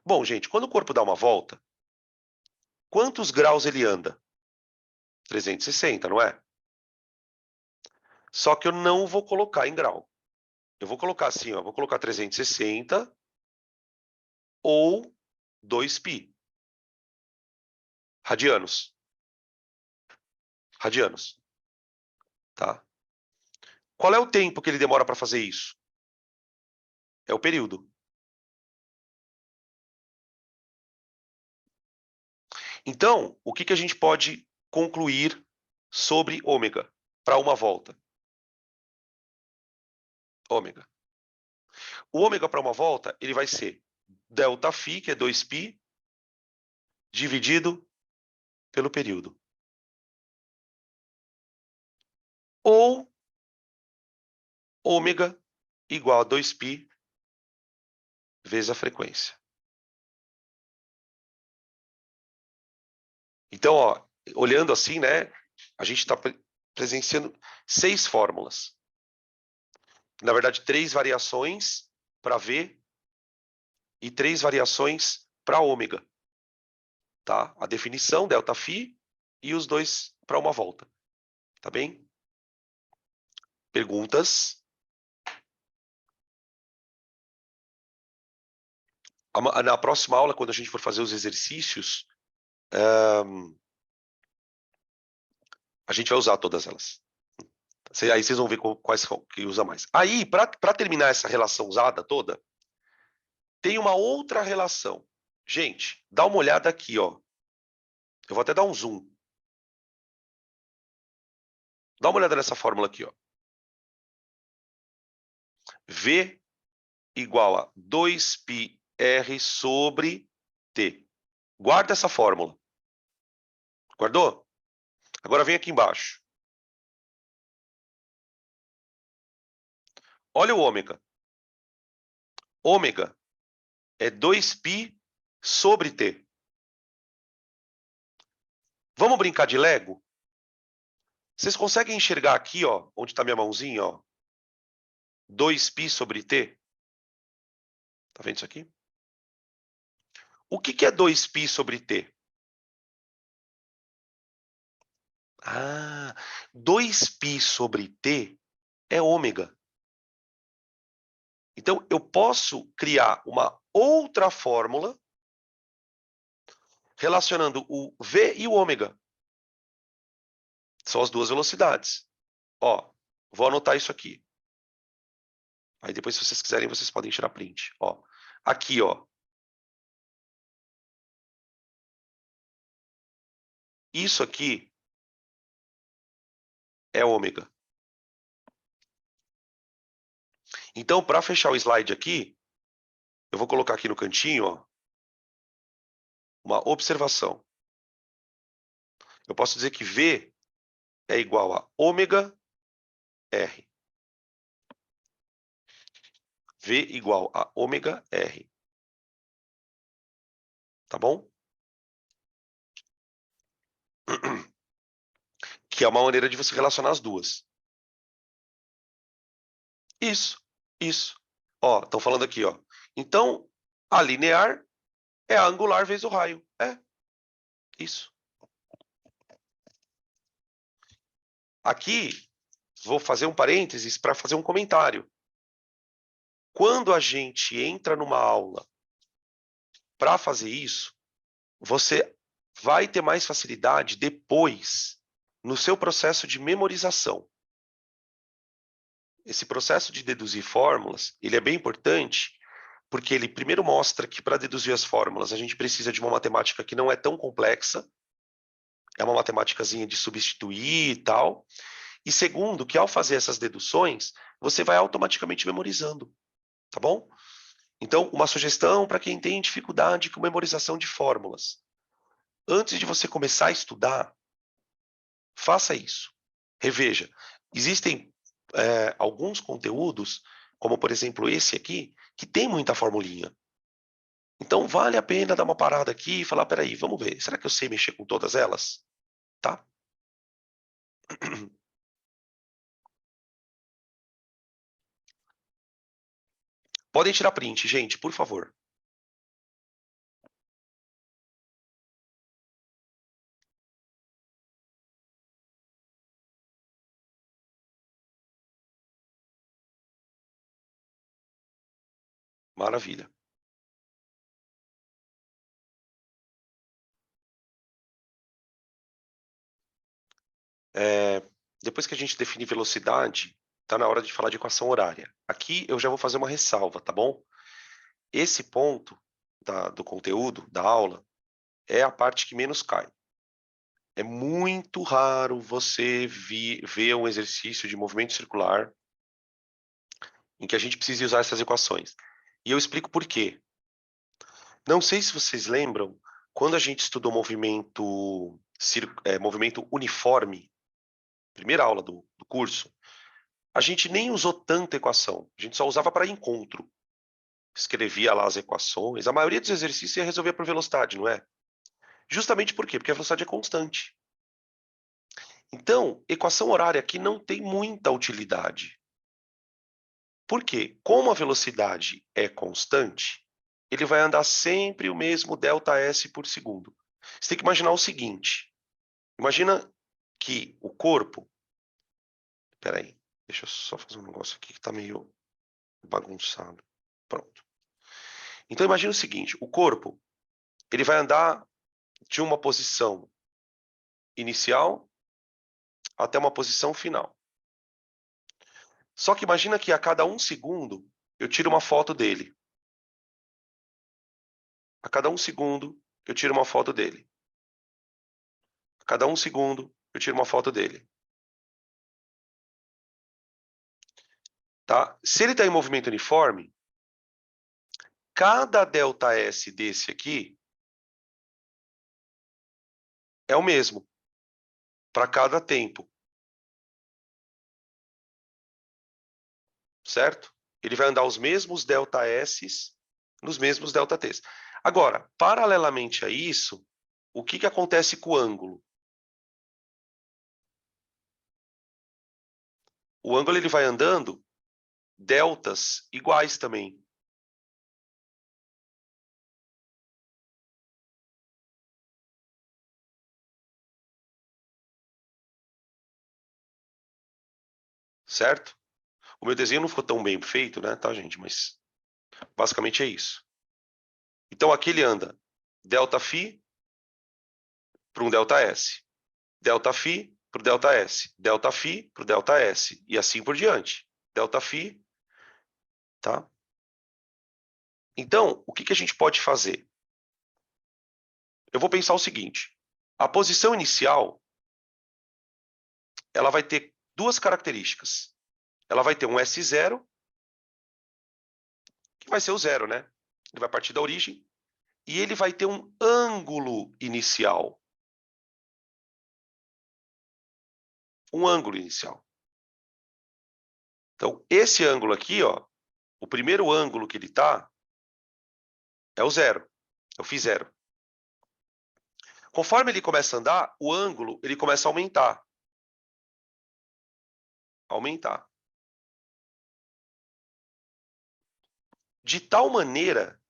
Bom, gente, quando o corpo dá uma volta, quantos graus ele anda? 360, não é? Só que eu não vou colocar em grau. Eu vou colocar assim, ó, vou colocar 360 ou 2π. Radianos. Radianos. Tá? Qual é o tempo que ele demora para fazer isso? É o período. Então, o que a gente pode concluir sobre ômega para uma volta? Ômega. O ômega para uma volta, ele vai ser ΔΦ, que é 2π, dividido pelo período. Ou ômega igual a 2π vezes a frequência. Então, ó, olhando assim, né, a gente está presenciando 6 fórmulas. Na verdade, 3 variações para V e 3 variações para ômega. Tá? A definição, ΔΦ, e os dois para uma volta. Tá bem? Perguntas? Na próxima aula, quando a gente for fazer os exercícios, a gente vai usar todas elas. Aí vocês vão ver quais que usa mais. Aí, para terminar essa relação usada toda, tem uma outra relação. Gente, dá uma olhada aqui, ó. Eu vou até dar um zoom. Dá uma olhada nessa fórmula aqui, ó. V igual a 2πr sobre T. Guarda essa fórmula. Guardou? Agora vem aqui embaixo. Olha o ômega. Ômega é 2π sobre T. Vamos brincar de Lego? Vocês conseguem enxergar aqui, ó, onde está minha mãozinha, ó? 2π sobre T? Tá vendo isso aqui? O que é 2π sobre T? Ah, 2π sobre T é ômega. Então, eu posso criar uma outra fórmula relacionando o V e o ômega. São as duas velocidades. Ó, vou anotar isso aqui. Aí depois, se vocês quiserem, vocês podem tirar print. Ó, aqui, ó. Isso aqui é ômega. Então, para fechar o slide aqui, eu vou colocar aqui no cantinho, ó, uma observação. Eu posso dizer que V é igual a ômega R. V igual a ômega R. Tá bom? Que é uma maneira de você relacionar as duas. Isso, isso. Ó, estão falando aqui, ó. Então, a linear é a angular vezes o raio. É, isso. Aqui, vou fazer um parênteses para fazer um comentário. Quando a gente entra numa aula para fazer isso, você vai ter mais facilidade depois no seu processo de memorização. Esse processo de deduzir fórmulas, ele é bem importante, porque ele primeiro mostra que para deduzir as fórmulas a gente precisa de uma matemática que não é tão complexa, é uma matemáticazinha de substituir e tal. E segundo, que ao fazer essas deduções, você vai automaticamente memorizando, tá bom? Então, uma sugestão para quem tem dificuldade com memorização de fórmulas. Antes de você começar a estudar, faça isso. Reveja. Existem alguns conteúdos, como por exemplo esse aqui, que tem muita formulinha. Então, vale a pena dar uma parada aqui e falar, peraí, vamos ver, será que eu sei mexer com todas elas? Tá? Podem tirar print, gente, por favor. Maravilha. Depois que a gente define velocidade, está na hora de falar de equação horária. Aqui eu já vou fazer uma ressalva, tá bom? Esse ponto do conteúdo, da aula, é a parte que menos cai. É muito raro você ver um exercício de movimento circular em que a gente precise usar essas equações. E eu explico por quê. Não sei se vocês lembram, quando a gente estudou movimento uniforme, primeira aula do curso, a gente nem usou tanta equação. A gente só usava para encontro. Escrevia lá as equações. A maioria dos exercícios ia resolver por velocidade, não é? Justamente por quê? Porque a velocidade é constante. Então, equação horária aqui não tem muita utilidade. Por quê? Como a velocidade é constante, ele vai andar sempre o mesmo ΔS por segundo. Você tem que imaginar o seguinte. Imagina que o corpo... Espera aí, deixa eu só fazer um negócio aqui que está meio bagunçado. Pronto. Então, imagina o seguinte. O corpo ele vai andar de uma posição inicial até uma posição final. Só que imagina que a cada 1 segundo eu tiro uma foto dele. A cada 1 segundo eu tiro uma foto dele. A cada 1 segundo eu tiro uma foto dele. Tá? Se ele está em movimento uniforme, cada ΔS desse aqui é o mesmo para cada tempo. Certo? Ele vai andar os mesmos ΔS nos mesmos ΔTs. Agora, paralelamente a isso, o que acontece com o ângulo? O ângulo ele vai andando deltas iguais também. Certo? O meu desenho não ficou tão bem feito, né, tá, gente? Mas basicamente é isso. Então aqui ele anda ΔΦ para um ΔS, ΔΦ para o ΔS, ΔΦ para o ΔS, e assim por diante. ΔΦ, tá? Então, o que a gente pode fazer? Eu vou pensar o seguinte. A posição inicial, ela vai ter duas características. Ela vai ter um S0, que vai ser o zero, né? Ele vai partir da origem. E ele vai ter um ângulo inicial. Um ângulo inicial. Então, esse ângulo aqui, ó, o primeiro ângulo que ele está é o zero. É o φ0. Conforme ele começa a andar, o ângulo ele começa a aumentar. Aumentar. De tal maneira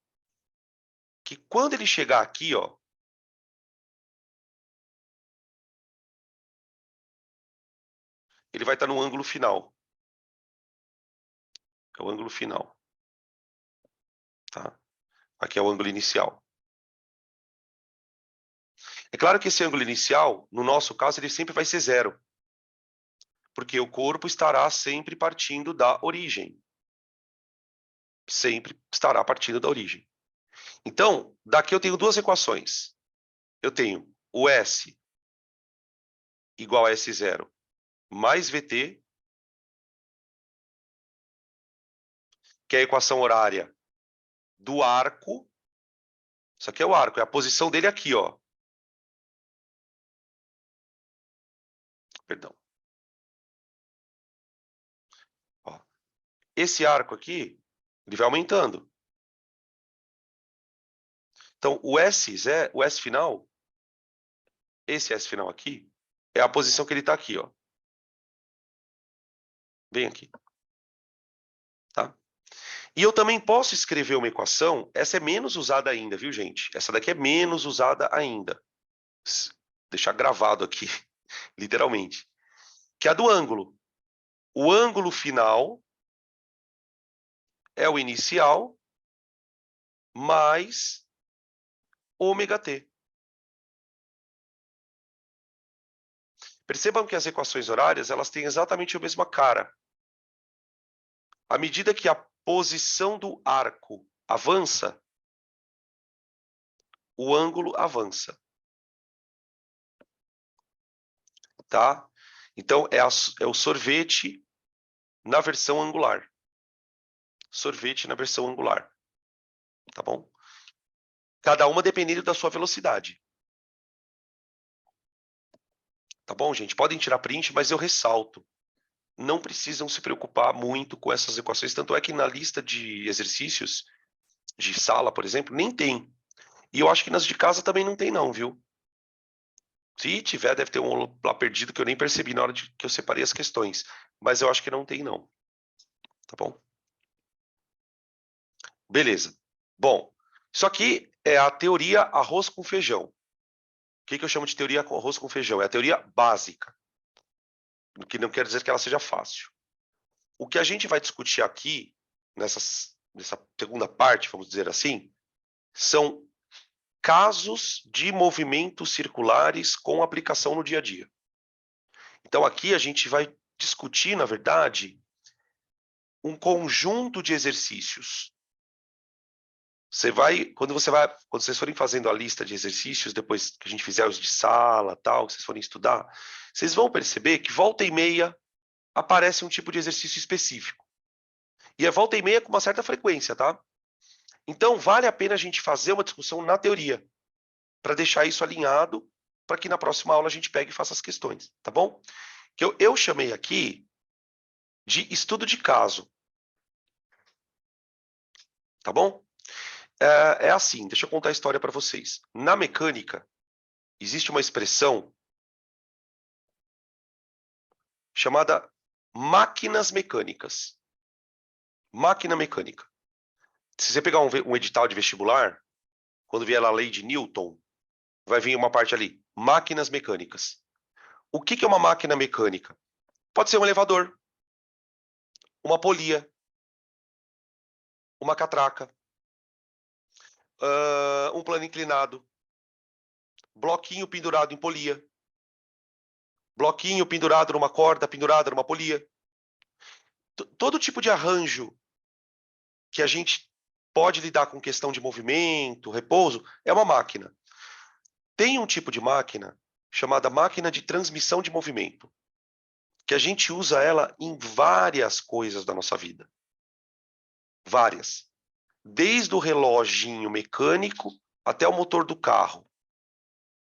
que quando ele chegar aqui, ó, ele vai estar no ângulo final. É o ângulo final. Tá? Aqui é o ângulo inicial. É claro que esse ângulo inicial, no nosso caso, ele sempre vai ser zero. Porque o corpo estará sempre partindo da origem. Sempre estará partindo da origem. Então, daqui eu tenho duas equações. Eu tenho o S igual a S0 mais VT, que é a equação horária do arco. Isso aqui é o arco, é a posição dele aqui, ó. Perdão. Ó. Esse arco aqui, ele vai aumentando. Então, o S final, esse S final aqui, é a posição que ele está aqui, ó. Bem aqui. Tá? E eu também posso escrever uma equação, essa é menos usada ainda, viu, gente? Essa daqui é menos usada ainda. Deixar gravado aqui, literalmente. Que é a do ângulo. O ângulo final é o inicial mais ômega t. Percebam que as equações horárias elas têm exatamente a mesma cara. À medida que a posição do arco avança, o ângulo avança. Tá? Então, é o sorvete na versão angular. Sorvete na versão angular. Tá bom? Cada uma dependendo da sua velocidade. Tá bom, gente? Podem tirar print, mas eu ressalto. não precisam se preocupar muito com essas equações. Tanto é que na lista de exercícios de sala, por exemplo, nem tem. E eu acho que nas de casa também não tem não, viu? Se tiver, deve ter um lá perdido que eu nem percebi na hora que eu separei as questões. Mas eu acho que não tem não. Tá bom? Beleza. Bom, isso aqui é a teoria arroz com feijão. O que eu chamo de teoria arroz com feijão? É a teoria básica. O que não quer dizer que ela seja fácil. O que a gente vai discutir aqui, nessa segunda parte, vamos dizer assim, são casos de movimentos circulares com aplicação no dia a dia. Então aqui a gente vai discutir, na verdade, um conjunto de exercícios. Quando vocês forem fazendo a lista de exercícios, depois que a gente fizer os de sala, tal, que vocês forem estudar, vocês vão perceber que volta e meia aparece um tipo de exercício específico. E é volta e meia com uma certa frequência, tá? Então, vale a pena a gente fazer uma discussão na teoria, para deixar isso alinhado, para que na próxima aula a gente pegue e faça as questões, tá bom? Que eu chamei aqui de estudo de caso. Tá bom? É assim, deixa eu contar a história para vocês. Na mecânica, existe uma expressão chamada máquinas mecânicas. Máquina mecânica. Se você pegar um edital de vestibular, quando vier a lei de Newton, vai vir uma parte ali, máquinas mecânicas. O que é uma máquina mecânica? Pode ser um elevador, uma polia, uma catraca, um plano inclinado, bloquinho pendurado em polia, bloquinho pendurado numa corda, pendurado numa polia. Todo tipo de arranjo que a gente pode lidar com questão de movimento, repouso, é uma máquina. Tem um tipo de máquina chamada máquina de transmissão de movimento, que a gente usa ela em várias coisas da nossa vida. Várias. Desde o reloginho mecânico até o motor do carro,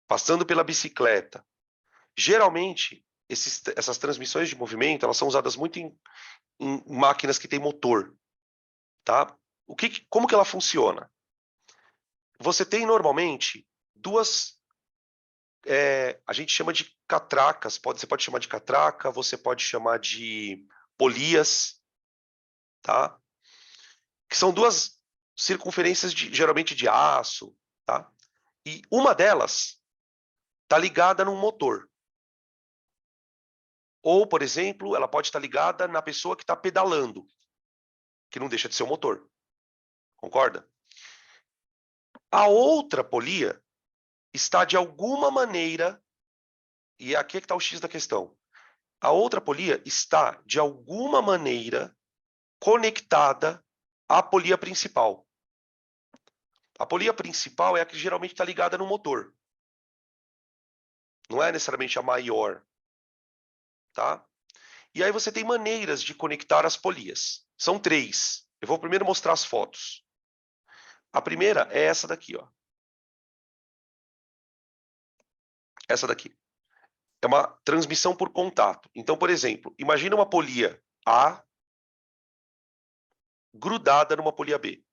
passando pela bicicleta. Geralmente, essas transmissões de movimento, elas são usadas muito em máquinas que têm motor. Tá? Como que ela funciona? Você tem normalmente duas, a gente chama de catracas, você pode chamar de catraca, você pode chamar de polias, tá? Que são duas circunferências geralmente de aço, tá? E uma delas está ligada num motor. Ou, por exemplo, ela pode estar ligada na pessoa que está pedalando, que não deixa de ser um motor. Concorda? A outra polia está de alguma maneira, e aqui é que está o X da questão, a outra polia está de alguma maneira conectada à polia principal. A polia principal é a que geralmente está ligada no motor. Não é necessariamente a maior. Tá? E aí você tem maneiras de conectar as polias. São 3. Eu vou primeiro mostrar as fotos. A primeira é essa daqui, ó. Essa daqui. É uma transmissão por contato. Então, por exemplo, imagina uma polia A grudada numa polia B.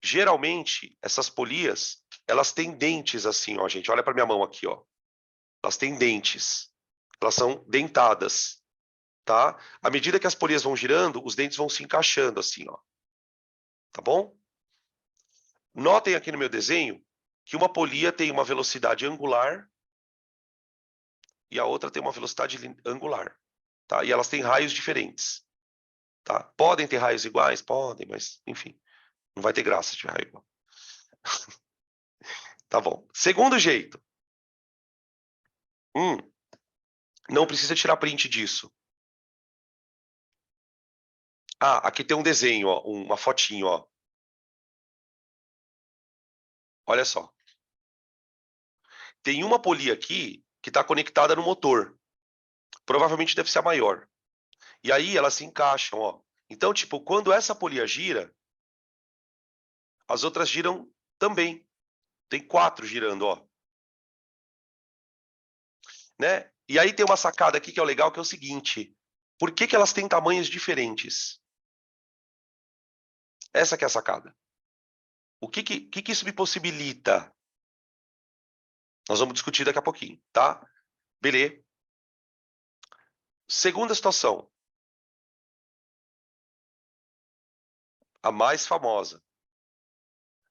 Geralmente, essas polias, elas têm dentes assim, ó, gente. Olha para minha mão aqui, ó. Elas têm dentes. Elas são dentadas, tá? À medida que as polias vão girando, os dentes vão se encaixando assim, ó. Tá bom? Notem aqui no meu desenho que uma polia tem uma velocidade angular e a outra tem uma velocidade angular, tá? E elas têm raios diferentes, tá? Podem ter raios iguais? Podem, mas, enfim, não vai ter graça de raio igual. Tá bom. Segundo jeito. Não precisa tirar print disso. Ah, aqui tem um desenho, ó, uma fotinho, ó. Olha só. Tem uma polia aqui que está conectada no motor. Provavelmente deve ser a maior. E aí elas se encaixam, ó. Então, tipo, quando essa polia gira, as outras giram também. Tem 4 girando, ó. Né? E aí tem uma sacada aqui que é o legal, que é o seguinte. Por que que elas têm tamanhos diferentes? Essa que é a sacada. O que isso me possibilita? Nós vamos discutir daqui a pouquinho, tá? Beleza. Segunda situação. A mais famosa.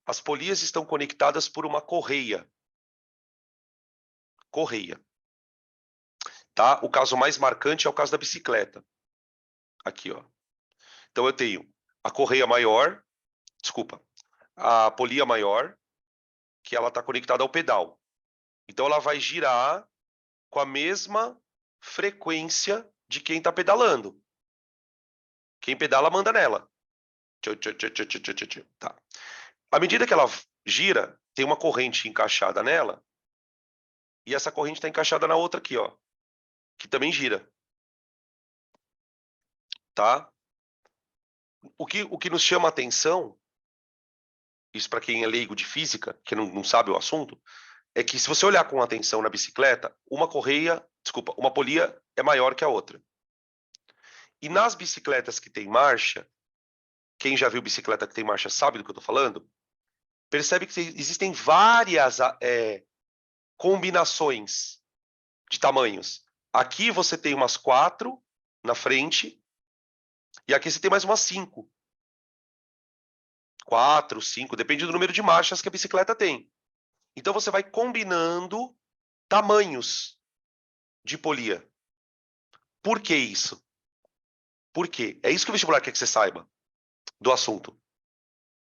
As polias estão conectadas por uma correia. Correia. Tá? O caso mais marcante é o caso da bicicleta. Aqui, ó. Então eu tenho a correia maior, desculpa, a polia maior, que ela está conectada ao pedal. Então ela vai girar com a mesma frequência de quem está pedalando. Quem pedala manda nela. Tá. À medida que ela gira, tem uma corrente encaixada nela, e essa corrente está encaixada na outra aqui, ó, que também gira. Tá? O que nos chama a atenção, isso para quem é leigo de física, que não sabe o assunto, é que se você olhar com atenção na bicicleta, uma polia é maior que a outra. E nas bicicletas que tem marcha, quem já viu bicicleta que tem marcha sabe do que eu estou falando, percebe que existem várias combinações de tamanhos. Aqui você tem umas 4 na frente, e aqui você tem mais umas 5. 4, 5, depende do número de marchas que a bicicleta tem. Então você vai combinando tamanhos de polia. Por que isso? Por quê? É isso que o vestibular quer que você saiba do assunto.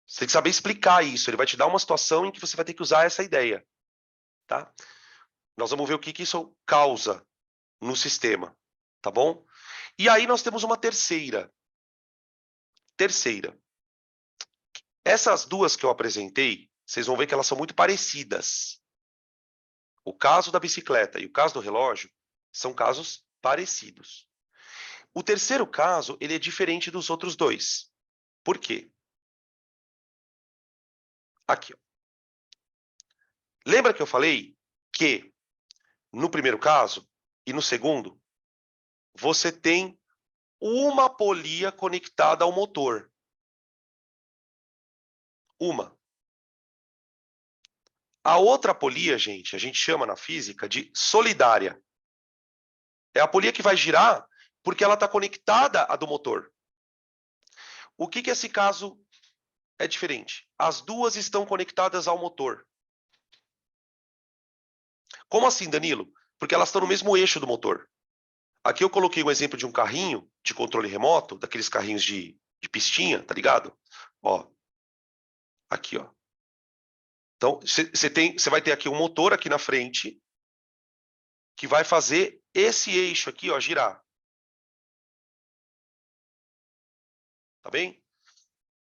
Você tem que saber explicar isso. Ele vai te dar uma situação em que você vai ter que usar essa ideia. Tá? Nós vamos ver o que isso causa no sistema. Tá bom? E aí nós temos uma terceira. Terceira. Essas duas que eu apresentei, vocês vão ver que elas são muito parecidas. O caso da bicicleta e o caso do relógio são casos parecidos. O terceiro caso, ele é diferente dos outros dois. Por quê? Aqui, ó. Lembra que eu falei que no primeiro caso e no segundo, você tem uma polia conectada ao motor. Uma. A outra polia, gente, a gente chama na física de solidária. É a polia que vai girar porque ela está conectada à do motor. O que esse caso é diferente? As duas estão conectadas ao motor. Como assim, Danilo? Porque elas estão no mesmo eixo do motor. Aqui eu coloquei um exemplo de um carrinho de controle remoto, daqueles carrinhos de pistinha, tá ligado? Ó, aqui, ó. Então, você vai ter aqui um motor aqui na frente que vai fazer esse eixo aqui, ó, girar. Tá bem?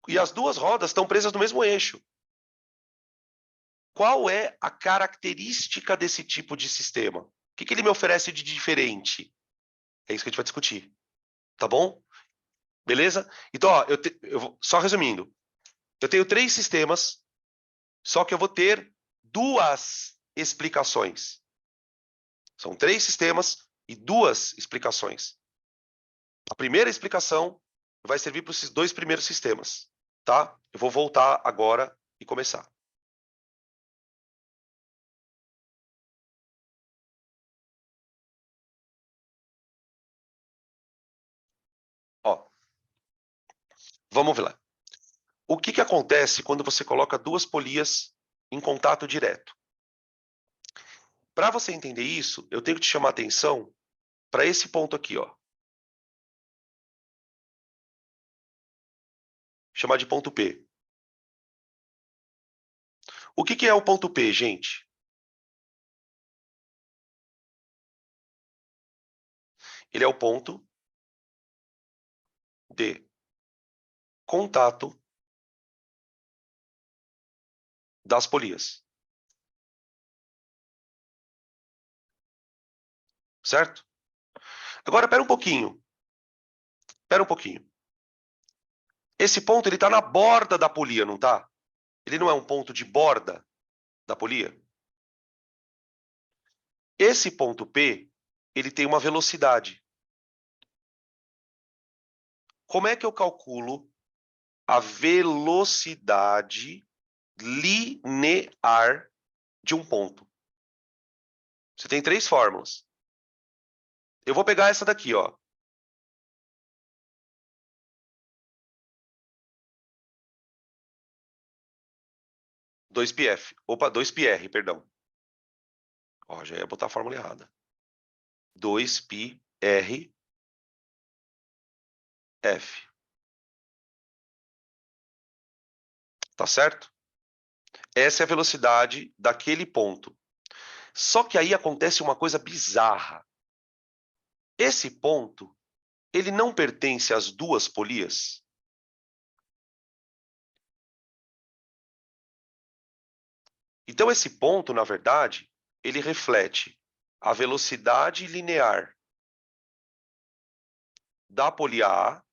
E as duas rodas estão presas no mesmo eixo. Qual é a característica desse tipo de sistema? O que ele me oferece de diferente? É isso que a gente vai discutir. Tá bom? Beleza? Então, ó, só resumindo. Eu tenho 3 sistemas, só que eu vou ter 2 explicações. São 3 sistemas e 2 explicações. A primeira explicação vai servir para esses 2 primeiros sistemas. Tá? Eu vou voltar agora e começar. Ó, vamos ver lá. O que acontece quando você coloca 2 polias em contato direto? Para você entender isso, eu tenho que te chamar a atenção para esse ponto aqui, ó. Chamar de ponto P. O que é o ponto P, gente? Ele é o ponto de contato das polias. Certo? Agora, espera um pouquinho. Espera um pouquinho. Esse ponto ele está na borda da polia, não está? Ele não é um ponto de borda da polia? Esse ponto P, ele tem uma velocidade. Como é que eu calculo a velocidade linear de um ponto? Você tem 3 fórmulas. Eu vou pegar essa daqui, ó. 2πf. Opa, 2πr, perdão. Ó, já ia botar a fórmula errada. 2πr F. Tá certo? Essa é a velocidade daquele ponto. Só que aí acontece uma coisa bizarra. Esse ponto, ele não pertence às duas polias? Então esse ponto, na verdade, ele reflete a velocidade linear da polia A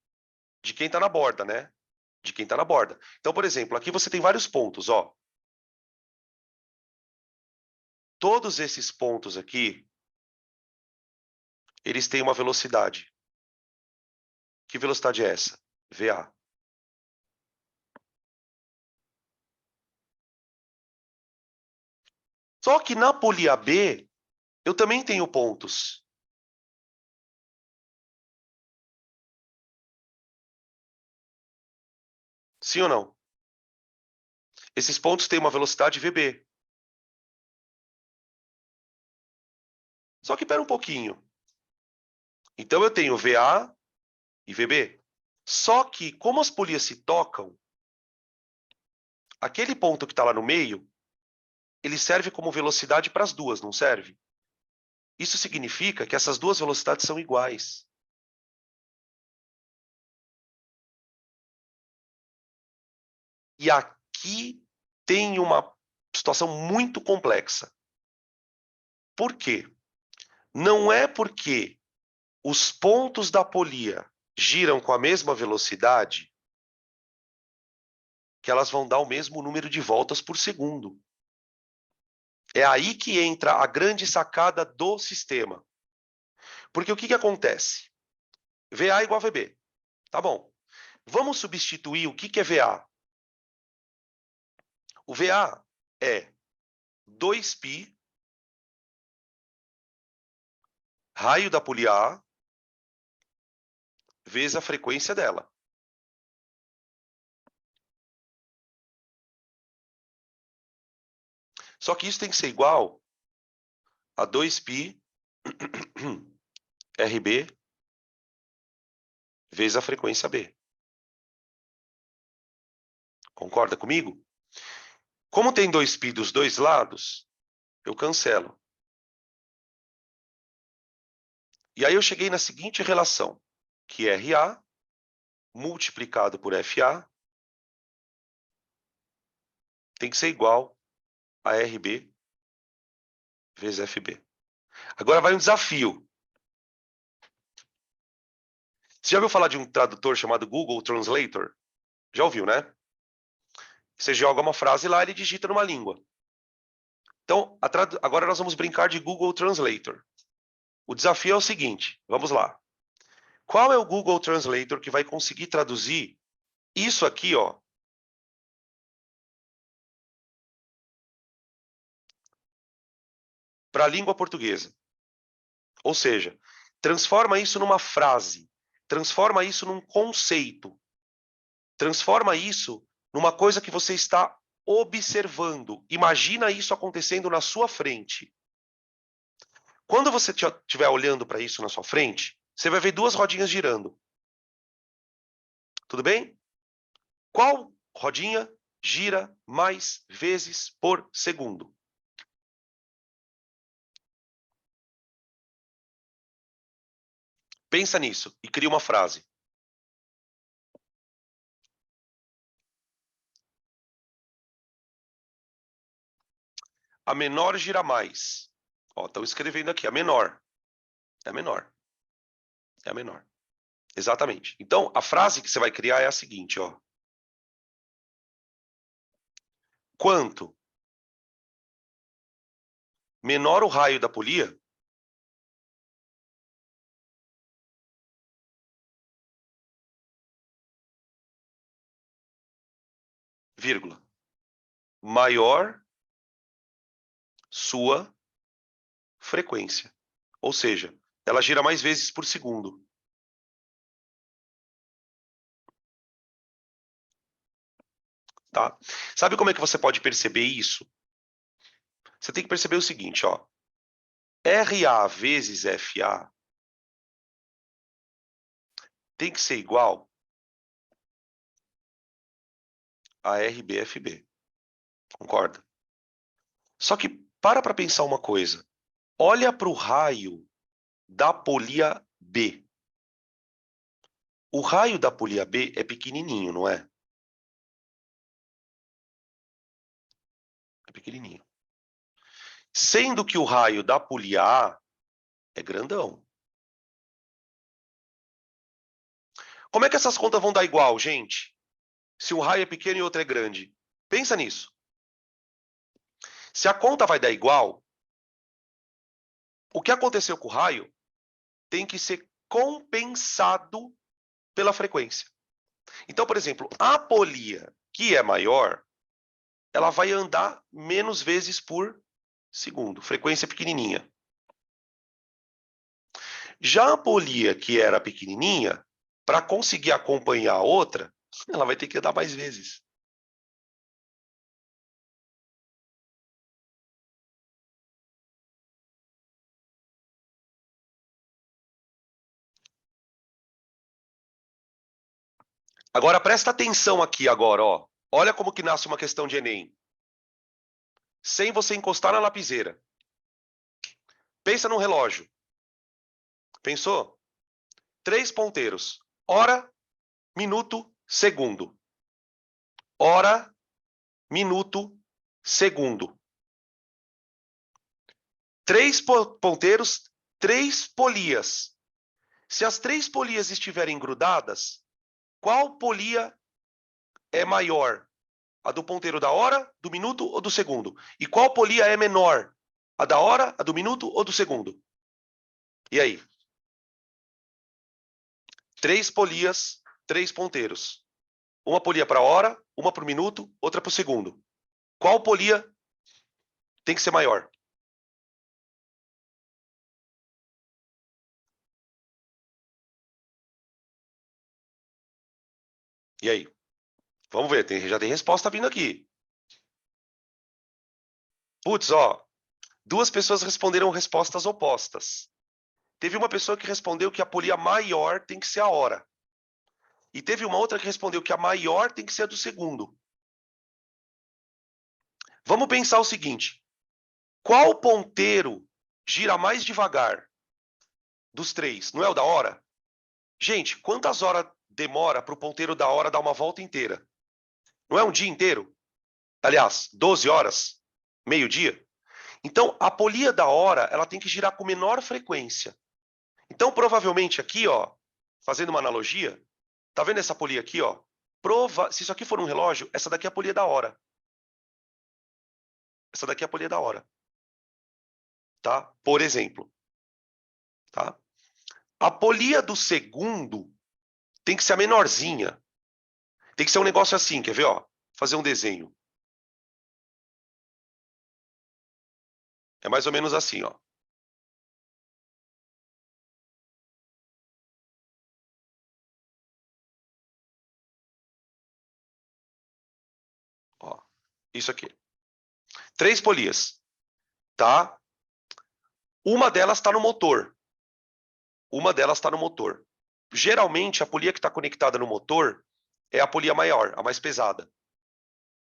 de quem está na borda, né? De quem está na borda. Então, por exemplo, aqui você tem vários pontos, ó. Todos esses pontos aqui, eles têm uma velocidade. Que velocidade é essa? VA. Só que na polia B, eu também tenho pontos. Sim ou não? Esses pontos têm uma velocidade VB. Só que espera um pouquinho. Então eu tenho VA e VB. Só que, como as polias se tocam, aquele ponto que está lá no meio, ele serve como velocidade para as duas, não serve? Isso significa que essas duas velocidades são iguais. E aqui tem uma situação muito complexa. Por quê? Não é porque os pontos da polia giram com a mesma velocidade que elas vão dar o mesmo número de voltas por segundo. É aí que entra a grande sacada do sistema. Porque o que acontece? VA igual a VB. Tá bom. Vamos substituir o que é VA? O VA é 2π raio da polia A vezes a frequência dela. Só que isso tem que ser igual a 2π RB vezes a frequência B. Concorda comigo? Como tem 2π dos dois lados, eu cancelo. E aí eu cheguei na seguinte relação, que RA multiplicado por FA tem que ser igual a RB vezes FB. Agora vai um desafio. Você já ouviu falar de um tradutor chamado Google Translator? Já ouviu, né? Você joga uma frase lá e ele digita numa língua. Então, agora nós vamos brincar de Google Translator. O desafio é o seguinte, vamos lá. Qual é o Google Translator que vai conseguir traduzir isso aqui, ó, para a língua portuguesa? Ou seja, transforma isso numa frase, transforma isso num conceito, transforma isso numa coisa que você está observando. Imagina isso acontecendo na sua frente. Quando você estiver olhando para isso na sua frente, você vai ver duas rodinhas girando. Tudo bem? Qual rodinha gira mais vezes por segundo? Pensa nisso e cria uma frase. A menor gira mais. Ó, estão escrevendo aqui, a menor. É a menor. É a menor. Exatamente. Então, a frase que você vai criar é a seguinte, ó. Quanto menor o raio da polia, vírgula, maior sua frequência. Ou seja, ela gira mais vezes por segundo. Tá? Sabe como é que você pode perceber isso? Você tem que perceber o seguinte, ó. RA vezes FA tem que ser igual a RBFB. Concorda? Só que para pensar uma coisa. Olha para o raio da polia B. O raio da polia B é pequenininho, não é? É pequenininho. Sendo que o raio da polia A é grandão. Como é que essas contas vão dar igual, gente? Se um raio é pequeno e outro é grande. Pensa nisso. Se a conta vai dar igual, o que aconteceu com o raio tem que ser compensado pela frequência. Então, por exemplo, a polia, que é maior, ela vai andar menos vezes por segundo, frequência pequenininha. Já a polia, que era pequenininha, para conseguir acompanhar a outra, ela vai ter que andar mais vezes. Agora presta atenção aqui agora, ó. Olha como que nasce uma questão de Enem. Sem você encostar na lapiseira. Pensa num relógio. Pensou? 3 ponteiros. Hora, minuto, segundo. Hora, minuto, segundo. 3 ponteiros, 3 polias. Se as 3 polias estiverem grudadas, qual polia é maior? A do ponteiro da hora, do minuto ou do segundo? E qual polia é menor? A da hora, a do minuto ou do segundo? E aí? 3 polias, 3 ponteiros. Uma polia para a hora, uma para o minuto, outra para o segundo. Qual polia tem que ser maior? E aí? Vamos ver, já tem resposta vindo aqui. Putz, ó, 2 pessoas responderam respostas opostas. Teve uma pessoa que respondeu que a polia maior tem que ser a hora. E teve uma outra que respondeu que a maior tem que ser a do segundo. Vamos pensar o seguinte: qual ponteiro gira mais devagar dos 3? Não é o da hora? Gente, quantas horas demora para o ponteiro da hora dar uma volta inteira? Não é um dia inteiro? Aliás, 12 horas? Meio-dia? Então, a polia da hora ela tem que girar com menor frequência. Então, provavelmente aqui, ó, fazendo uma analogia, tá vendo essa polia aqui, ó? Se isso aqui for um relógio, essa daqui é a polia da hora. Essa daqui é a polia da hora. Tá? Por exemplo. Tá? A polia do segundo tem que ser a menorzinha. Tem que ser um negócio assim, quer ver, ó? Fazer um desenho. É mais ou menos assim, ó. Ó, isso aqui. 3 polias, tá? Uma delas está no motor. Uma delas está no motor. Geralmente, a polia que está conectada no motor é a polia maior, a mais pesada,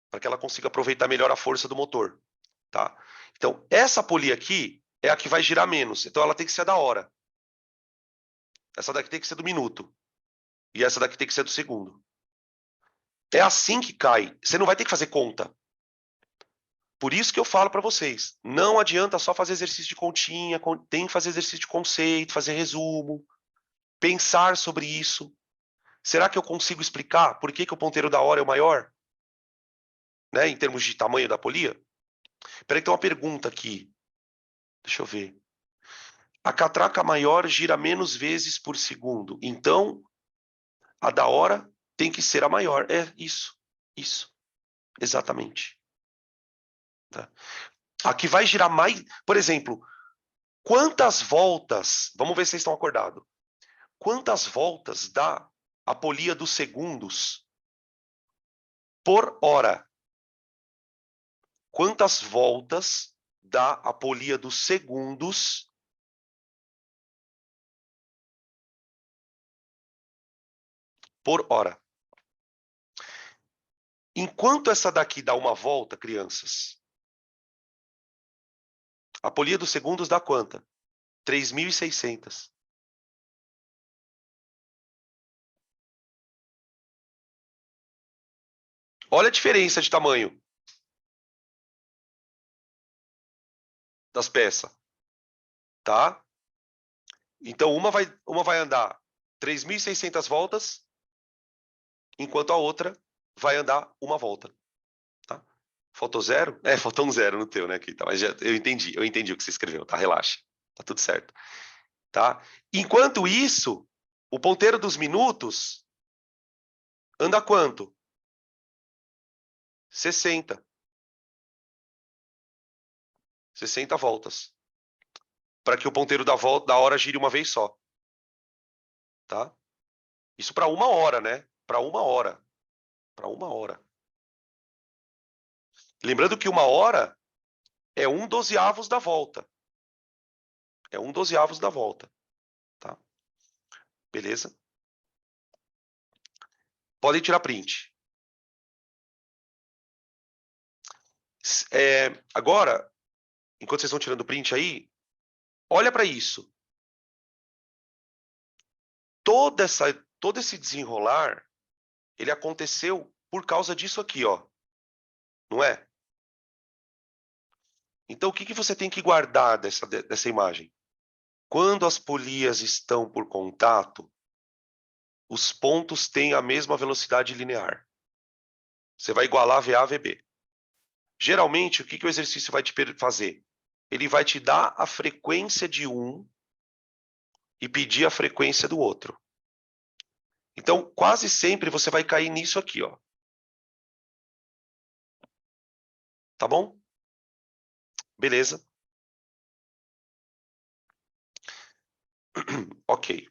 para que ela consiga aproveitar melhor a força do motor, tá? Então, essa polia aqui é a que vai girar menos. Então, ela tem que ser da hora. Essa daqui tem que ser do minuto. E essa daqui tem que ser do segundo. É assim que cai. Você não vai ter que fazer conta. Por isso que eu falo para vocês, não adianta só fazer exercício de continha, tem que fazer exercício de conceito, fazer resumo, pensar sobre isso. Será que eu consigo explicar por que o ponteiro da hora é o maior, né, em termos de tamanho da polia? Peraí, tem uma pergunta aqui. Deixa eu ver. A catraca maior gira menos vezes por segundo. Então, a da hora tem que ser a maior. É isso. Isso. Exatamente. Tá? Aqui vai girar mais... Por exemplo, quantas voltas... Vamos ver se vocês estão acordados. Quantas voltas dá a polia dos segundos por hora? Quantas voltas dá a polia dos segundos por hora? Enquanto essa daqui dá uma volta, crianças, a polia dos segundos dá quanta? 3.600. Olha a diferença de tamanho das peças, tá? Então, uma vai andar 3.600 voltas, enquanto a outra vai andar uma volta, tá? Faltou zero? É, faltou um zero no teu, né, Kita? Mas eu entendi o que você escreveu, tá? Relaxa, tá tudo certo, tá? Enquanto isso, o ponteiro dos minutos anda quanto? 60. 60 voltas. Para que o ponteiro da hora gire uma vez só, tá? Isso para uma hora, né? Para uma hora. Para uma hora. Lembrando que uma hora é 1/12 da volta. É 1/12 da volta, tá? Beleza? Podem tirar print. Agora, enquanto vocês estão tirando print aí, olha para isso. Todo esse desenrolar, ele aconteceu por causa disso aqui, ó. Não é? Então, o que você tem que guardar dessa imagem? Quando as polias estão por contato, os pontos têm a mesma velocidade linear. Você vai igualar VA a VB. Geralmente, o que o exercício vai te fazer? Ele vai te dar a frequência de um e pedir a frequência do outro. Então, quase sempre você vai cair nisso aqui, ó. Tá bom? Beleza. Ok.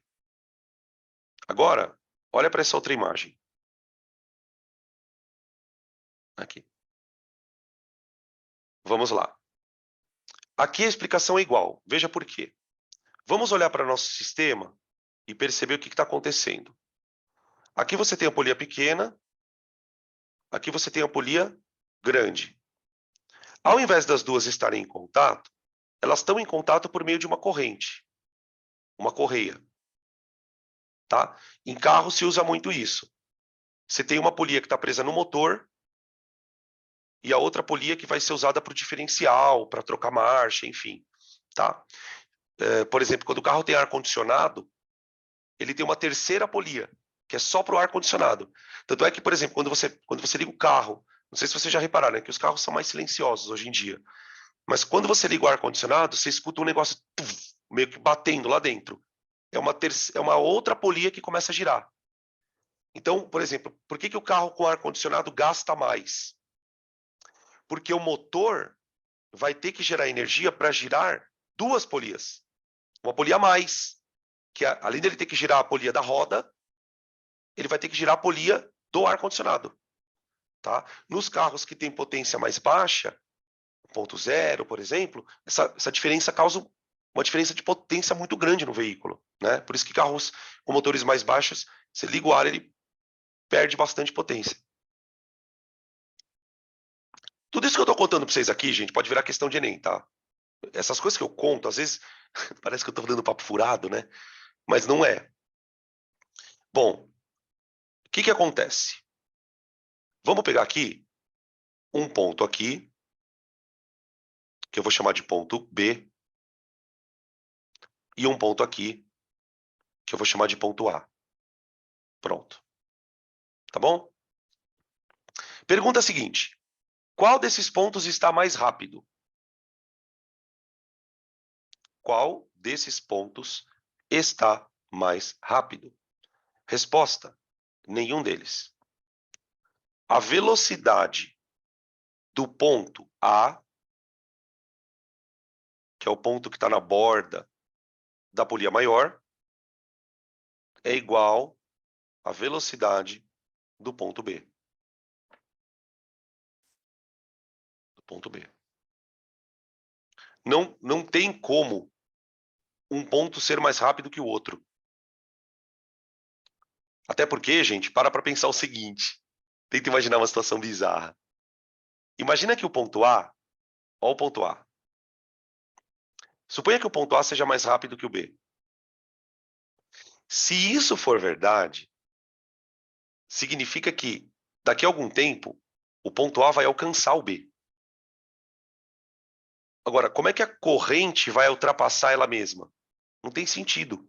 Agora, olha para essa outra imagem. Aqui. Vamos lá. Aqui a explicação é igual. Veja por quê. Vamos olhar para nosso sistema e perceber o que está acontecendo. Aqui você tem a polia pequena, aqui você tem a polia grande. Ao invés das duas estarem em contato, elas estão em contato por meio de uma corrente, uma correia. Tá? Em carro se usa muito isso. Você tem uma polia que está presa no motor e a outra polia que vai ser usada para o diferencial, para trocar marcha, enfim. Tá? Por exemplo, quando o carro tem ar-condicionado, ele tem uma terceira polia, que é só para o ar-condicionado. Tanto é que, por exemplo, quando você liga o carro, não sei se vocês já repararam, né, que os carros são mais silenciosos hoje em dia. Mas quando você liga o ar-condicionado, você escuta um negócio meio que batendo lá dentro. É uma outra polia que começa a girar. Então, por exemplo, por que o carro com ar-condicionado gasta mais? Porque o motor vai ter que gerar energia para girar duas polias. Uma polia a mais, que além dele ter que girar a polia da roda, ele vai ter que girar a polia do ar-condicionado. Tá? Nos carros que têm potência mais baixa, 1.0, por exemplo, essa diferença causa uma diferença de potência muito grande no veículo. Né? Por isso que carros com motores mais baixos, você liga o ar, ele perde bastante potência. Tudo isso que eu estou contando para vocês aqui, gente, pode virar questão de Enem, tá? Essas coisas que eu conto, às vezes, parece que eu estou dando papo furado, né? Mas não é. Bom, o que acontece? Vamos pegar aqui um ponto aqui, que eu vou chamar de ponto B, e um ponto aqui, que eu vou chamar de ponto A. Pronto. Tá bom? Pergunta seguinte: qual desses pontos está mais rápido? Qual desses pontos está mais rápido? Resposta: nenhum deles. A velocidade do ponto A, que é o ponto que está na borda da polia maior, é igual à velocidade do ponto B. Do ponto B. Não tem como um ponto ser mais rápido que o outro. Até porque, gente, para pensar o seguinte. Tenta imaginar uma situação bizarra. Imagina que o ponto A, ó o ponto A. Suponha que o ponto A seja mais rápido que o B. Se isso for verdade, significa que daqui a algum tempo o ponto A vai alcançar o B. Agora, como é que a corrente vai ultrapassar ela mesma? Não tem sentido.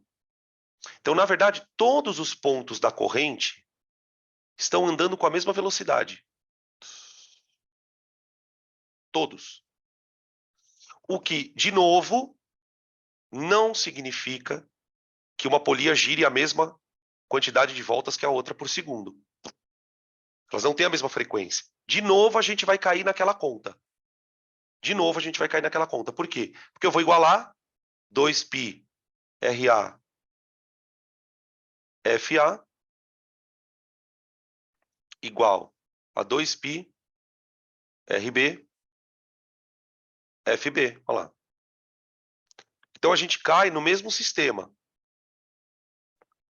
Então, na verdade, todos os pontos da corrente estão andando com a mesma velocidade. Todos. O que, de novo, não significa que uma polia gire a mesma quantidade de voltas que a outra por segundo. Elas não têm a mesma frequência. De novo, a gente vai cair naquela conta. De novo, a gente vai cair naquela conta. Por quê? Porque eu vou igualar 2π RA FA igual a 2π RB FB. Olha lá. Então, a gente cai no mesmo sistema.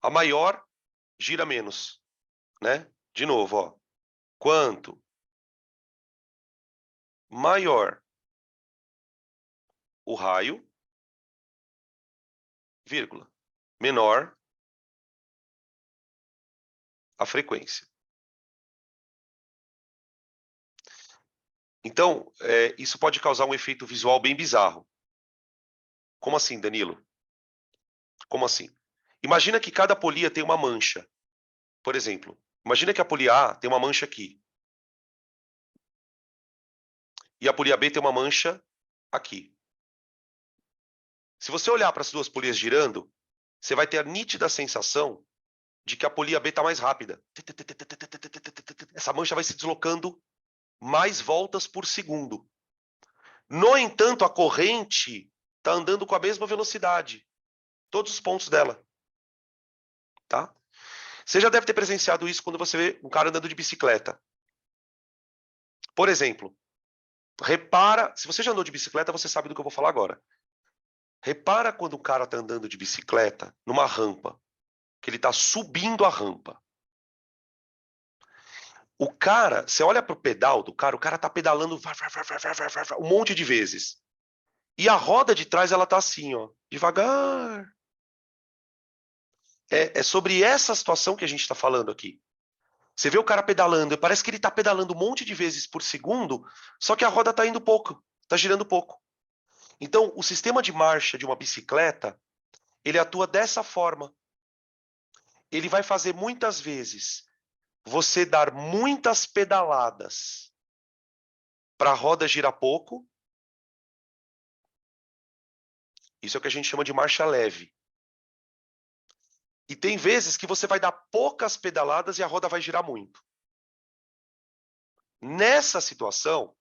A maior gira menos, né? De novo, ó. Quanto maior o raio, vírgula, menor a frequência. Então, isso pode causar um efeito visual bem bizarro. Como assim, Danilo? Como assim? Imagina que cada polia tem uma mancha. Por exemplo, imagina que a polia A tem uma mancha aqui. E a polia B tem uma mancha aqui. Se você olhar para as duas polias girando, você vai ter a nítida sensação de que a polia B está mais rápida. Essa mancha vai se deslocando mais voltas por segundo. No entanto, a corrente está andando com a mesma velocidade. Todos os pontos dela. Tá? Você já deve ter presenciado isso quando você vê um cara andando de bicicleta. Por exemplo, repara, se você já andou de bicicleta, você sabe do que eu vou falar agora. Repara quando o cara está andando de bicicleta numa rampa, que ele está subindo a rampa. O cara, você olha para o pedal do cara, o cara está pedalando um monte de vezes. E a roda de trás, ela está assim, ó, devagar. É sobre essa situação que a gente está falando aqui. Você vê o cara pedalando, parece que ele está pedalando um monte de vezes por segundo, só que a roda está indo pouco, está girando pouco. Então, o sistema de marcha de uma bicicleta, ele atua dessa forma. Ele vai fazer muitas vezes você dar muitas pedaladas para a roda girar pouco. Isso é o que a gente chama de marcha leve. E tem vezes que você vai dar poucas pedaladas e a roda vai girar muito. Nessa situação,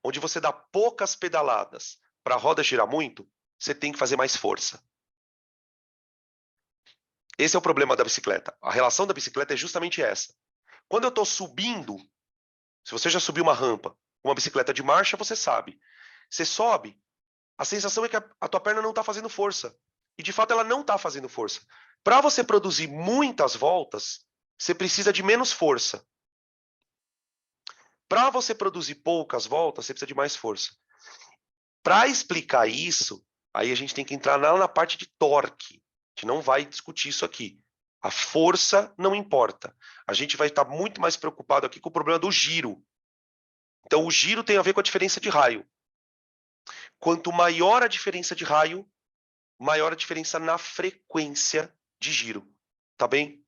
onde você dá poucas pedaladas para a roda girar muito, você tem que fazer mais força. Esse é o problema da bicicleta. A relação da bicicleta é justamente essa. Quando eu estou subindo, se você já subiu uma rampa, uma bicicleta de marcha, você sabe. Você sobe, a sensação é que a tua perna não está fazendo força. E de fato ela não está fazendo força. Para você produzir muitas voltas, você precisa de menos força. Para você produzir poucas voltas, você precisa de mais força. Para explicar isso, aí a gente tem que entrar lá na parte de torque. A gente não vai discutir isso aqui. A força não importa. A gente vai estar muito mais preocupado aqui com o problema do giro. Então, o giro tem a ver com a diferença de raio. Quanto maior a diferença de raio, maior a diferença na frequência de giro. Tá bem?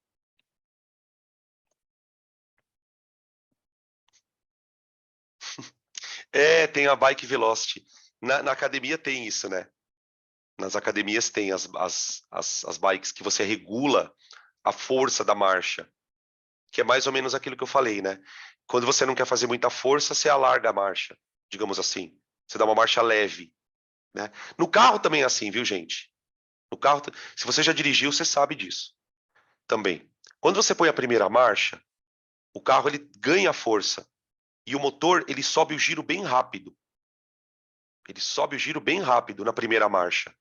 Tem a Bike Velocity. Na academia tem isso, né? Nas academias tem as bikes que você regula a força da marcha. que é mais ou menos aquilo que eu falei, né? Quando você não quer fazer muita força, você alarga a marcha, digamos assim. Você dá uma marcha leve, né? No carro também é assim, viu, gente? No carro, se você já dirigiu, você sabe disso também. Quando você põe a primeira marcha, o carro ele ganha força e o motor ele sobe o giro bem rápido. Ele sobe o giro bem rápido na primeira marcha.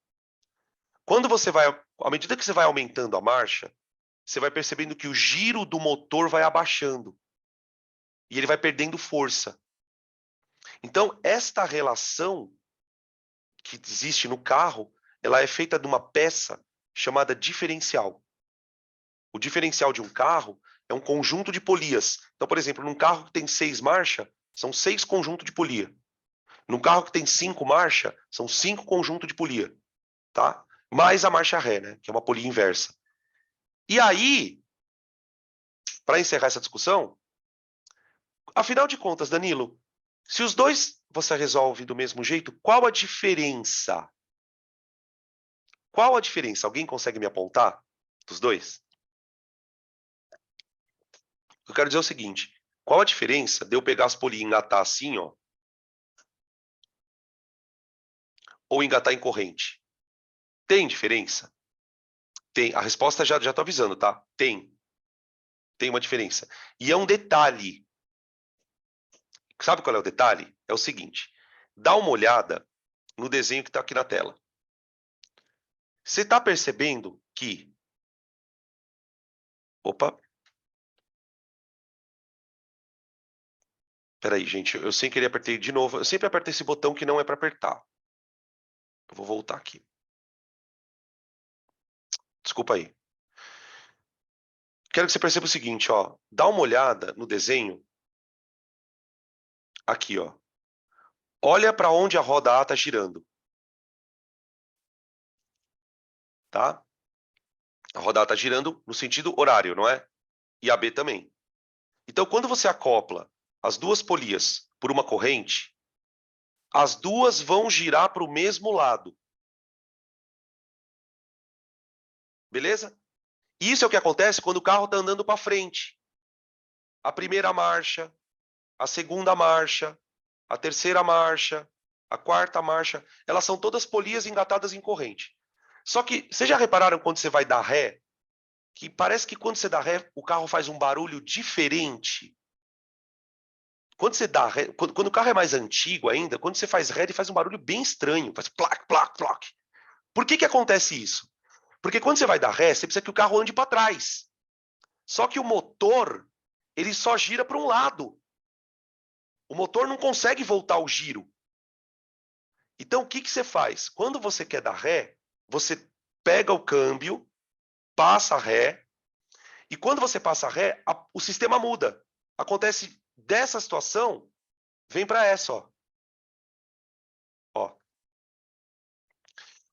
Quando você vai, à medida que você vai aumentando a marcha, você vai percebendo que o giro do motor vai abaixando e ele vai perdendo força. Então, esta relação que existe no carro, ela é feita de uma peça chamada diferencial. O diferencial de um carro é um conjunto de polias. Então, por exemplo, num carro que tem 6 marchas, são 6 conjuntos de polia. Num carro que tem 5 marchas, são 5 conjuntos de polia, tá? Mais a marcha ré, né? Que é uma polia inversa. E aí, para encerrar essa discussão, afinal de contas, Danilo, se os dois você resolve do mesmo jeito, qual a diferença? Qual a diferença? Alguém consegue me apontar dos dois? Eu quero dizer o seguinte: qual a diferença de eu pegar as polias e engatar assim, ó, ou engatar em corrente? Tem diferença? Tem. A resposta já tô avisando, tá? Tem. Tem uma diferença. E é um detalhe. Sabe qual é o detalhe? É o seguinte: dá uma olhada no desenho que está aqui na tela. Você está percebendo que. Opa, peraí, gente, eu sem querer apertei de novo. Eu sempre aperto esse botão que não é para apertar. Eu vou voltar aqui. Desculpa aí. Quero que você perceba o seguinte, ó. Dá uma olhada no desenho. Aqui, ó. Olha para onde a roda A está girando, tá? A roda A está girando no sentido horário, não é? E a B também. Então, quando você acopla as duas polias por uma corrente, as duas vão girar para o mesmo lado. Beleza? Isso é o que acontece quando o carro está andando para frente. A primeira marcha, a segunda marcha, a terceira marcha, a quarta marcha, elas são todas polias engatadas em corrente. Só que, vocês já repararam quando você vai dar ré, que parece que quando você dá ré, o carro faz um barulho diferente? Quando você dá ré, quando o carro é mais antigo ainda, quando você faz ré, ele faz um barulho bem estranho, faz plac, plac, plac. Por que acontece isso? Porque quando você vai dar ré, você precisa que o carro ande para trás. Só que o motor, ele só gira para um lado. O motor não consegue voltar o giro. Então, o que você faz? Quando você quer dar ré, você pega o câmbio, passa ré, e quando você passa ré, o sistema muda. Acontece dessa situação, vem para essa, ó. Ó.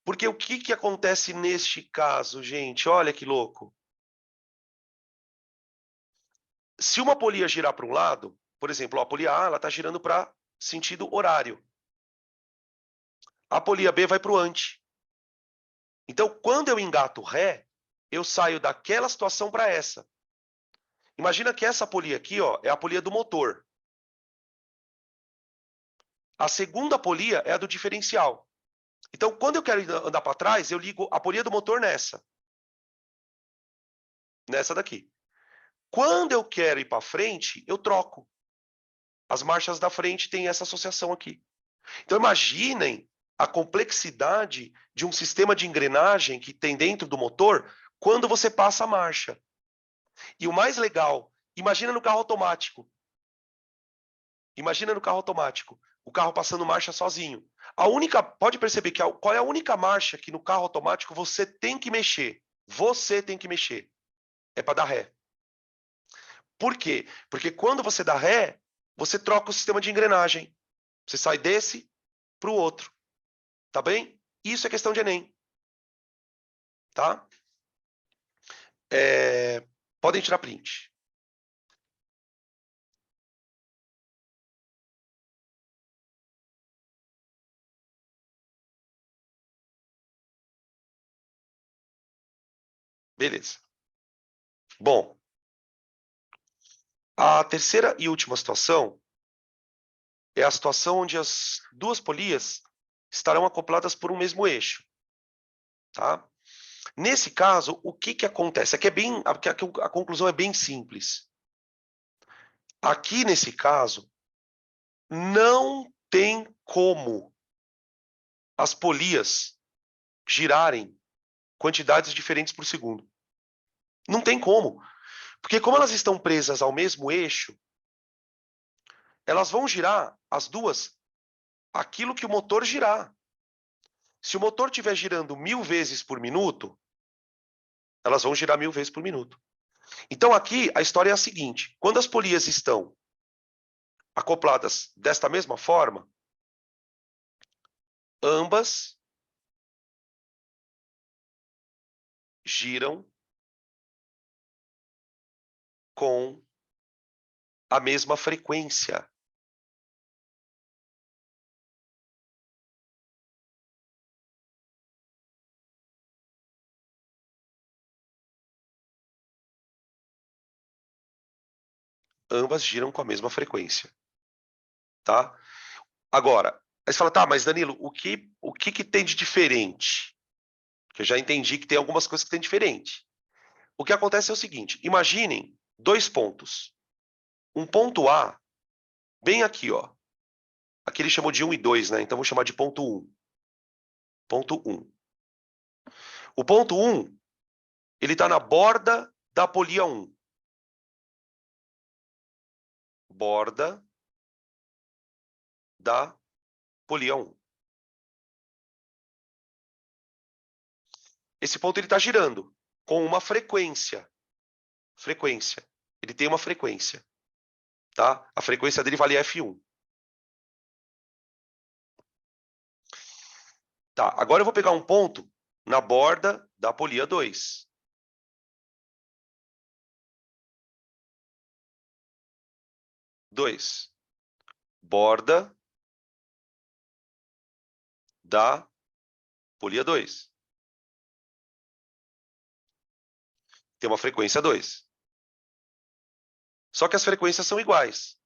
Porque o que acontece neste caso, gente? Olha que louco. Se uma polia girar para um lado, por exemplo, a polia A está girando para sentido horário. A polia B vai para o ante. Então, quando eu engato ré, eu saio daquela situação para essa. Imagina que essa polia aqui, ó, é a polia do motor. A segunda polia é a do diferencial. Então, quando eu quero andar para trás, eu ligo a polia do motor nessa. Nessa daqui. Quando eu quero ir para frente, eu troco. As marchas da frente têm essa associação aqui. Então, imaginem a complexidade de um sistema de engrenagem que tem dentro do motor quando você passa a marcha. E o mais legal, imagina no carro automático. Imagina no carro automático, o carro passando marcha sozinho. Pode perceber que qual é a única marcha que no carro automático você tem que mexer? Você tem que mexer. É para dar ré. Por quê? Porque quando você dá ré, você troca o sistema de engrenagem. Você sai desse para o outro. Tá bem? Isso é questão de Enem. Tá? Podem tirar print. Beleza. Bom, A terceira e última situação é a situação onde as duas polias estarão acopladas por um mesmo eixo, tá? Nesse caso, o que acontece? Aqui a conclusão é bem simples. Aqui, nesse caso, não tem como as polias girarem quantidades diferentes por segundo. Não tem como. Porque como elas estão presas ao mesmo eixo, elas vão girar, as duas, aquilo que o motor girar. Se o motor estiver girando 1000 vezes por minuto, elas vão girar 1000 vezes por minuto. Então aqui a história é a seguinte: quando as polias estão acopladas desta mesma forma, ambas giram com a mesma frequência. Ambas giram com a mesma frequência, tá? Agora, aí você fala, tá, mas Danilo, o que tem de diferente? Que eu já entendi que tem algumas coisas que tem diferente. O que acontece é o seguinte: imaginem dois pontos. Um ponto A, bem aqui, ó. Aqui ele chamou de 1 e 2, né? Então vou chamar de ponto 1. Ponto 1. O ponto 1, ele está na borda da polia 1. Borda da polia 1. Esse ponto ele está girando com uma frequência. Frequência. Ele tem uma frequência, tá? A frequência dele vale F1. Tá, agora eu vou pegar um ponto na borda da polia 2. Borda da polia 2. Tem uma frequência 2. Só que as frequências são iguais.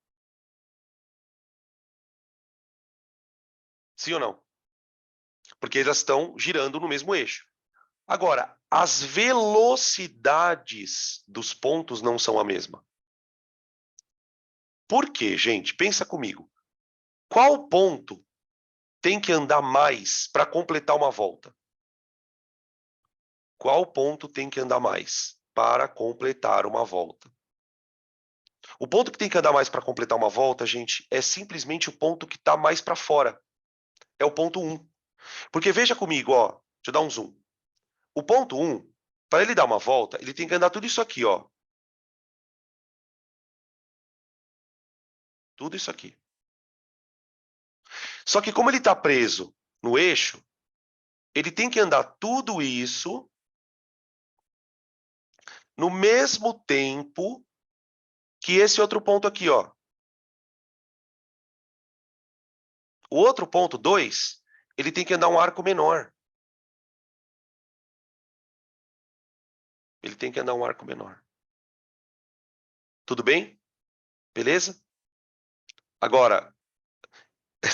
Sim ou não? Porque elas estão girando no mesmo eixo. Agora, as velocidades dos pontos não são a mesma. Por quê, gente? Pensa comigo. Qual ponto tem que andar mais para completar uma volta? Qual ponto tem que andar mais para completar uma volta? O ponto que tem que andar mais para completar uma volta, gente, é simplesmente o ponto que está mais para fora. É o ponto 1. Porque veja comigo, ó, deixa eu dar um zoom. O ponto 1, para ele dar uma volta, ele tem que andar tudo isso aqui, ó. Tudo isso aqui. Só que como ele está preso no eixo, ele tem que andar tudo isso no mesmo tempo que esse outro ponto aqui, ó. O outro ponto, 2, ele tem que andar um arco menor. Ele tem que andar um arco menor. Tudo bem? Beleza? Agora,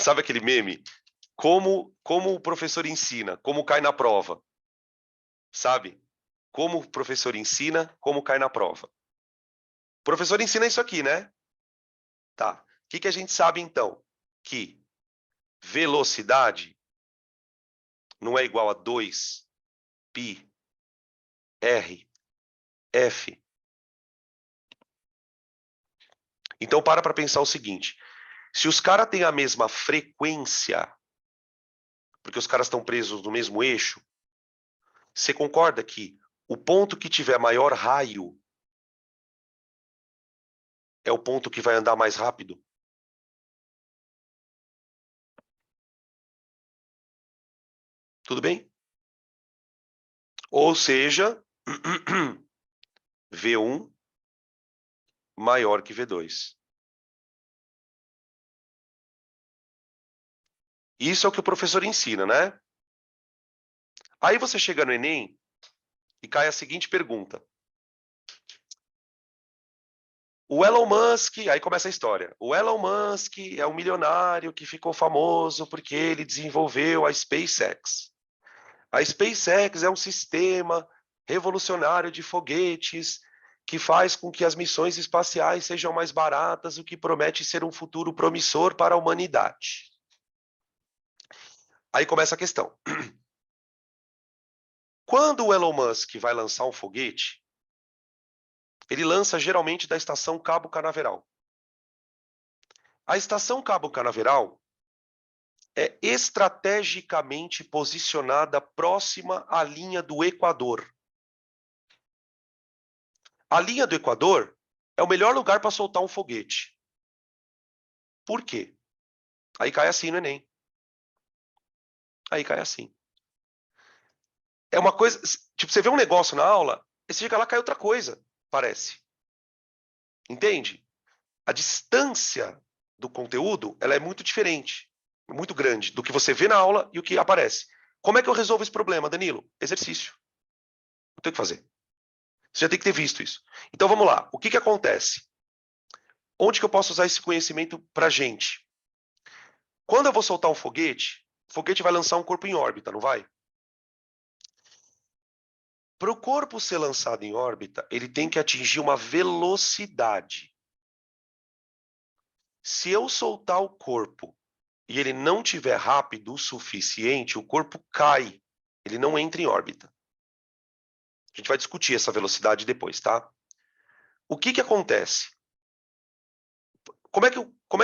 sabe aquele meme? Como o professor ensina, como cai na prova. Sabe? Como o professor ensina, como cai na prova. O professor ensina isso aqui, né? Tá. O que a gente sabe, então? Que velocidade não é igual a 2 π r f. Então, para pensar o seguinte. Se os caras têm a mesma frequência, porque os caras estão presos no mesmo eixo, você concorda que o ponto que tiver maior raio é o ponto que vai andar mais rápido? Tudo bem? Ou seja, V1 maior que V2. Isso é o que o professor ensina, né? Aí você chega no Enem e cai a seguinte pergunta. O Elon Musk, aí começa a história. O Elon Musk é um milionário que ficou famoso porque ele desenvolveu a SpaceX. A SpaceX é um sistema revolucionário de foguetes que faz com que as missões espaciais sejam mais baratas, o que promete ser um futuro promissor para a humanidade. Aí começa a questão. Quando o Elon Musk vai lançar um foguete, ele lança geralmente da estação Cabo Canaveral. A estação Cabo Canaveral é estrategicamente posicionada próxima à linha do Equador. A linha do Equador é o melhor lugar para soltar um foguete. Por quê? Aí cai assim no Enem. Aí cai assim. É uma coisa, tipo, você vê um negócio na aula, e você chega lá, cai outra coisa, parece. Entende? A distância do conteúdo, ela é muito diferente, muito grande, do que você vê na aula e o que aparece. Como é que eu resolvo esse problema, Danilo? Exercício. Não tem o que fazer. Você já tem que ter visto isso. Então vamos lá. O que que acontece? Onde que eu posso usar esse conhecimento para gente? Quando eu vou soltar um foguete, o foguete vai lançar um corpo em órbita, não vai? Para o corpo ser lançado em órbita, ele tem que atingir uma velocidade. Se eu soltar o corpo e ele não tiver rápido o suficiente, o corpo cai, ele não entra em órbita. A gente vai discutir essa velocidade depois, tá? O que que acontece? Como é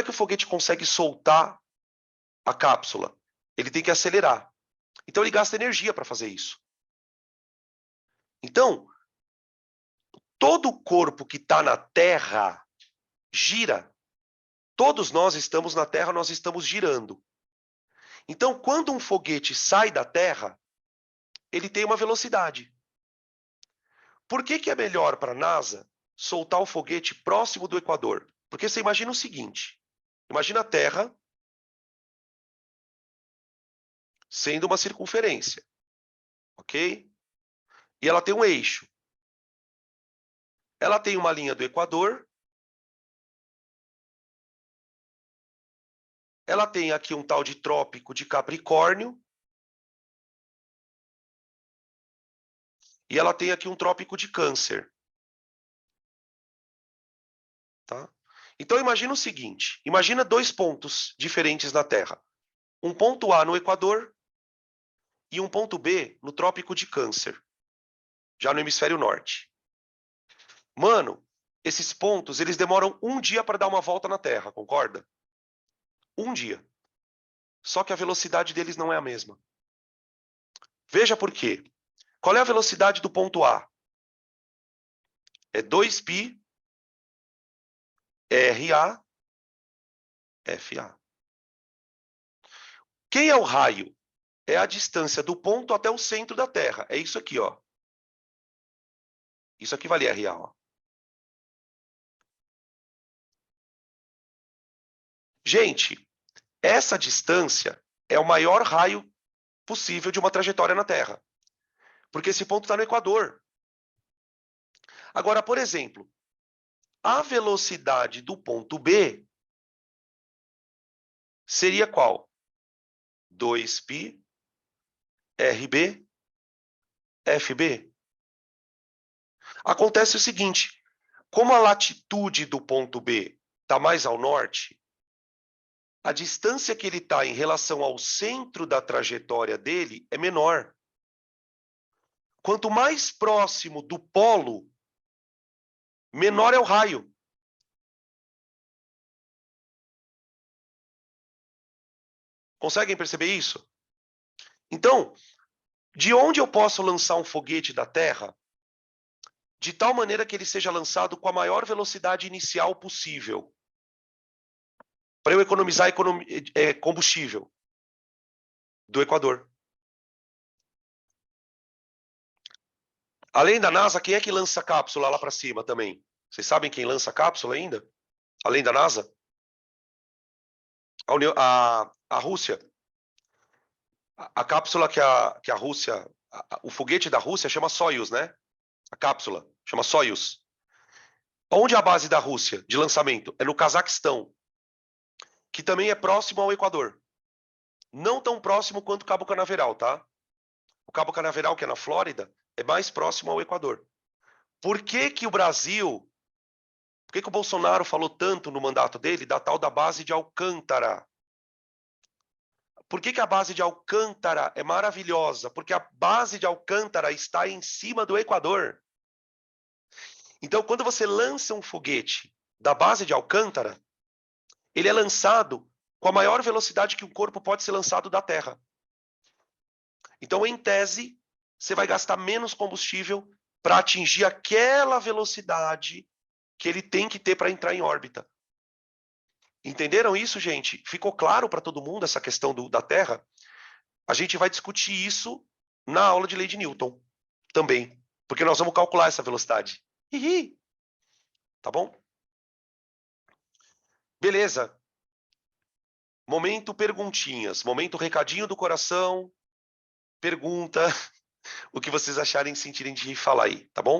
que o foguete consegue soltar a cápsula? Ele tem que acelerar. Então ele gasta energia para fazer isso. Então, todo o corpo que está na Terra gira. Todos nós estamos na Terra, nós estamos girando. Então, quando um foguete sai da Terra, ele tem uma velocidade. Por que que é melhor para a NASA soltar o foguete próximo do Equador? Porque você imagina o seguinte, imagina a Terra sendo uma circunferência, ok? E ela tem um eixo. Ela tem uma linha do Equador. Ela tem aqui um tal de trópico de Capricórnio. E ela tem aqui um trópico de Câncer. Tá? Então imagina o seguinte, imagina dois pontos diferentes na Terra. Um ponto A no Equador e um ponto B no trópico de Câncer, já no hemisfério norte. Mano, esses pontos, eles demoram um dia para dar uma volta na Terra, concorda? Um dia. Só que a velocidade deles não é a mesma. Veja por quê. Qual é a velocidade do ponto A? É 2π RA FA. Quem é o raio? É a distância do ponto até o centro da Terra. É isso aqui, ó. Isso aqui vale RA, ó. Gente, essa distância é o maior raio possível de uma trajetória na Terra. Porque esse ponto está no Equador. Agora, por exemplo, a velocidade do ponto B seria qual? 2π RB FB. Acontece o seguinte, como a latitude do ponto B está mais ao norte, a distância que ele está em relação ao centro da trajetória dele é menor. Quanto mais próximo do polo, menor é o raio. Conseguem perceber isso? Então, de onde eu posso lançar um foguete da Terra de tal maneira que ele seja lançado com a maior velocidade inicial possível, para eu economizar combustível do Equador? Além da NASA, quem é que lança cápsula lá para cima também? Vocês sabem quem lança cápsula ainda? Além da NASA? A Rússia. A cápsula que a Rússia... o foguete da Rússia chama Soyuz, né? A cápsula chama Soyuz. Onde é a base da Rússia de lançamento? É no Cazaquistão, que também é próximo ao Equador. Não tão próximo quanto o Cabo Canaveral, tá? O Cabo Canaveral, que é na Flórida, é mais próximo ao Equador. Por que que o Brasil, por que que o Bolsonaro falou tanto no mandato dele da tal da base de Alcântara? Por que que a base de Alcântara é maravilhosa? Porque a base de Alcântara está em cima do Equador. Então, quando você lança um foguete da base de Alcântara, ele é lançado com a maior velocidade que um corpo pode ser lançado da Terra. Então, em tese, você vai gastar menos combustível para atingir aquela velocidade que ele tem que ter para entrar em órbita. Entenderam isso, gente? Ficou claro para todo mundo essa questão da Terra? A gente vai discutir isso na aula de lei de Newton também, porque nós vamos calcular essa velocidade. Hihi. Tá bom? Beleza. Momento perguntinhas, momento recadinho do coração, pergunta, o que vocês acharem, sentirem de falar aí, tá bom?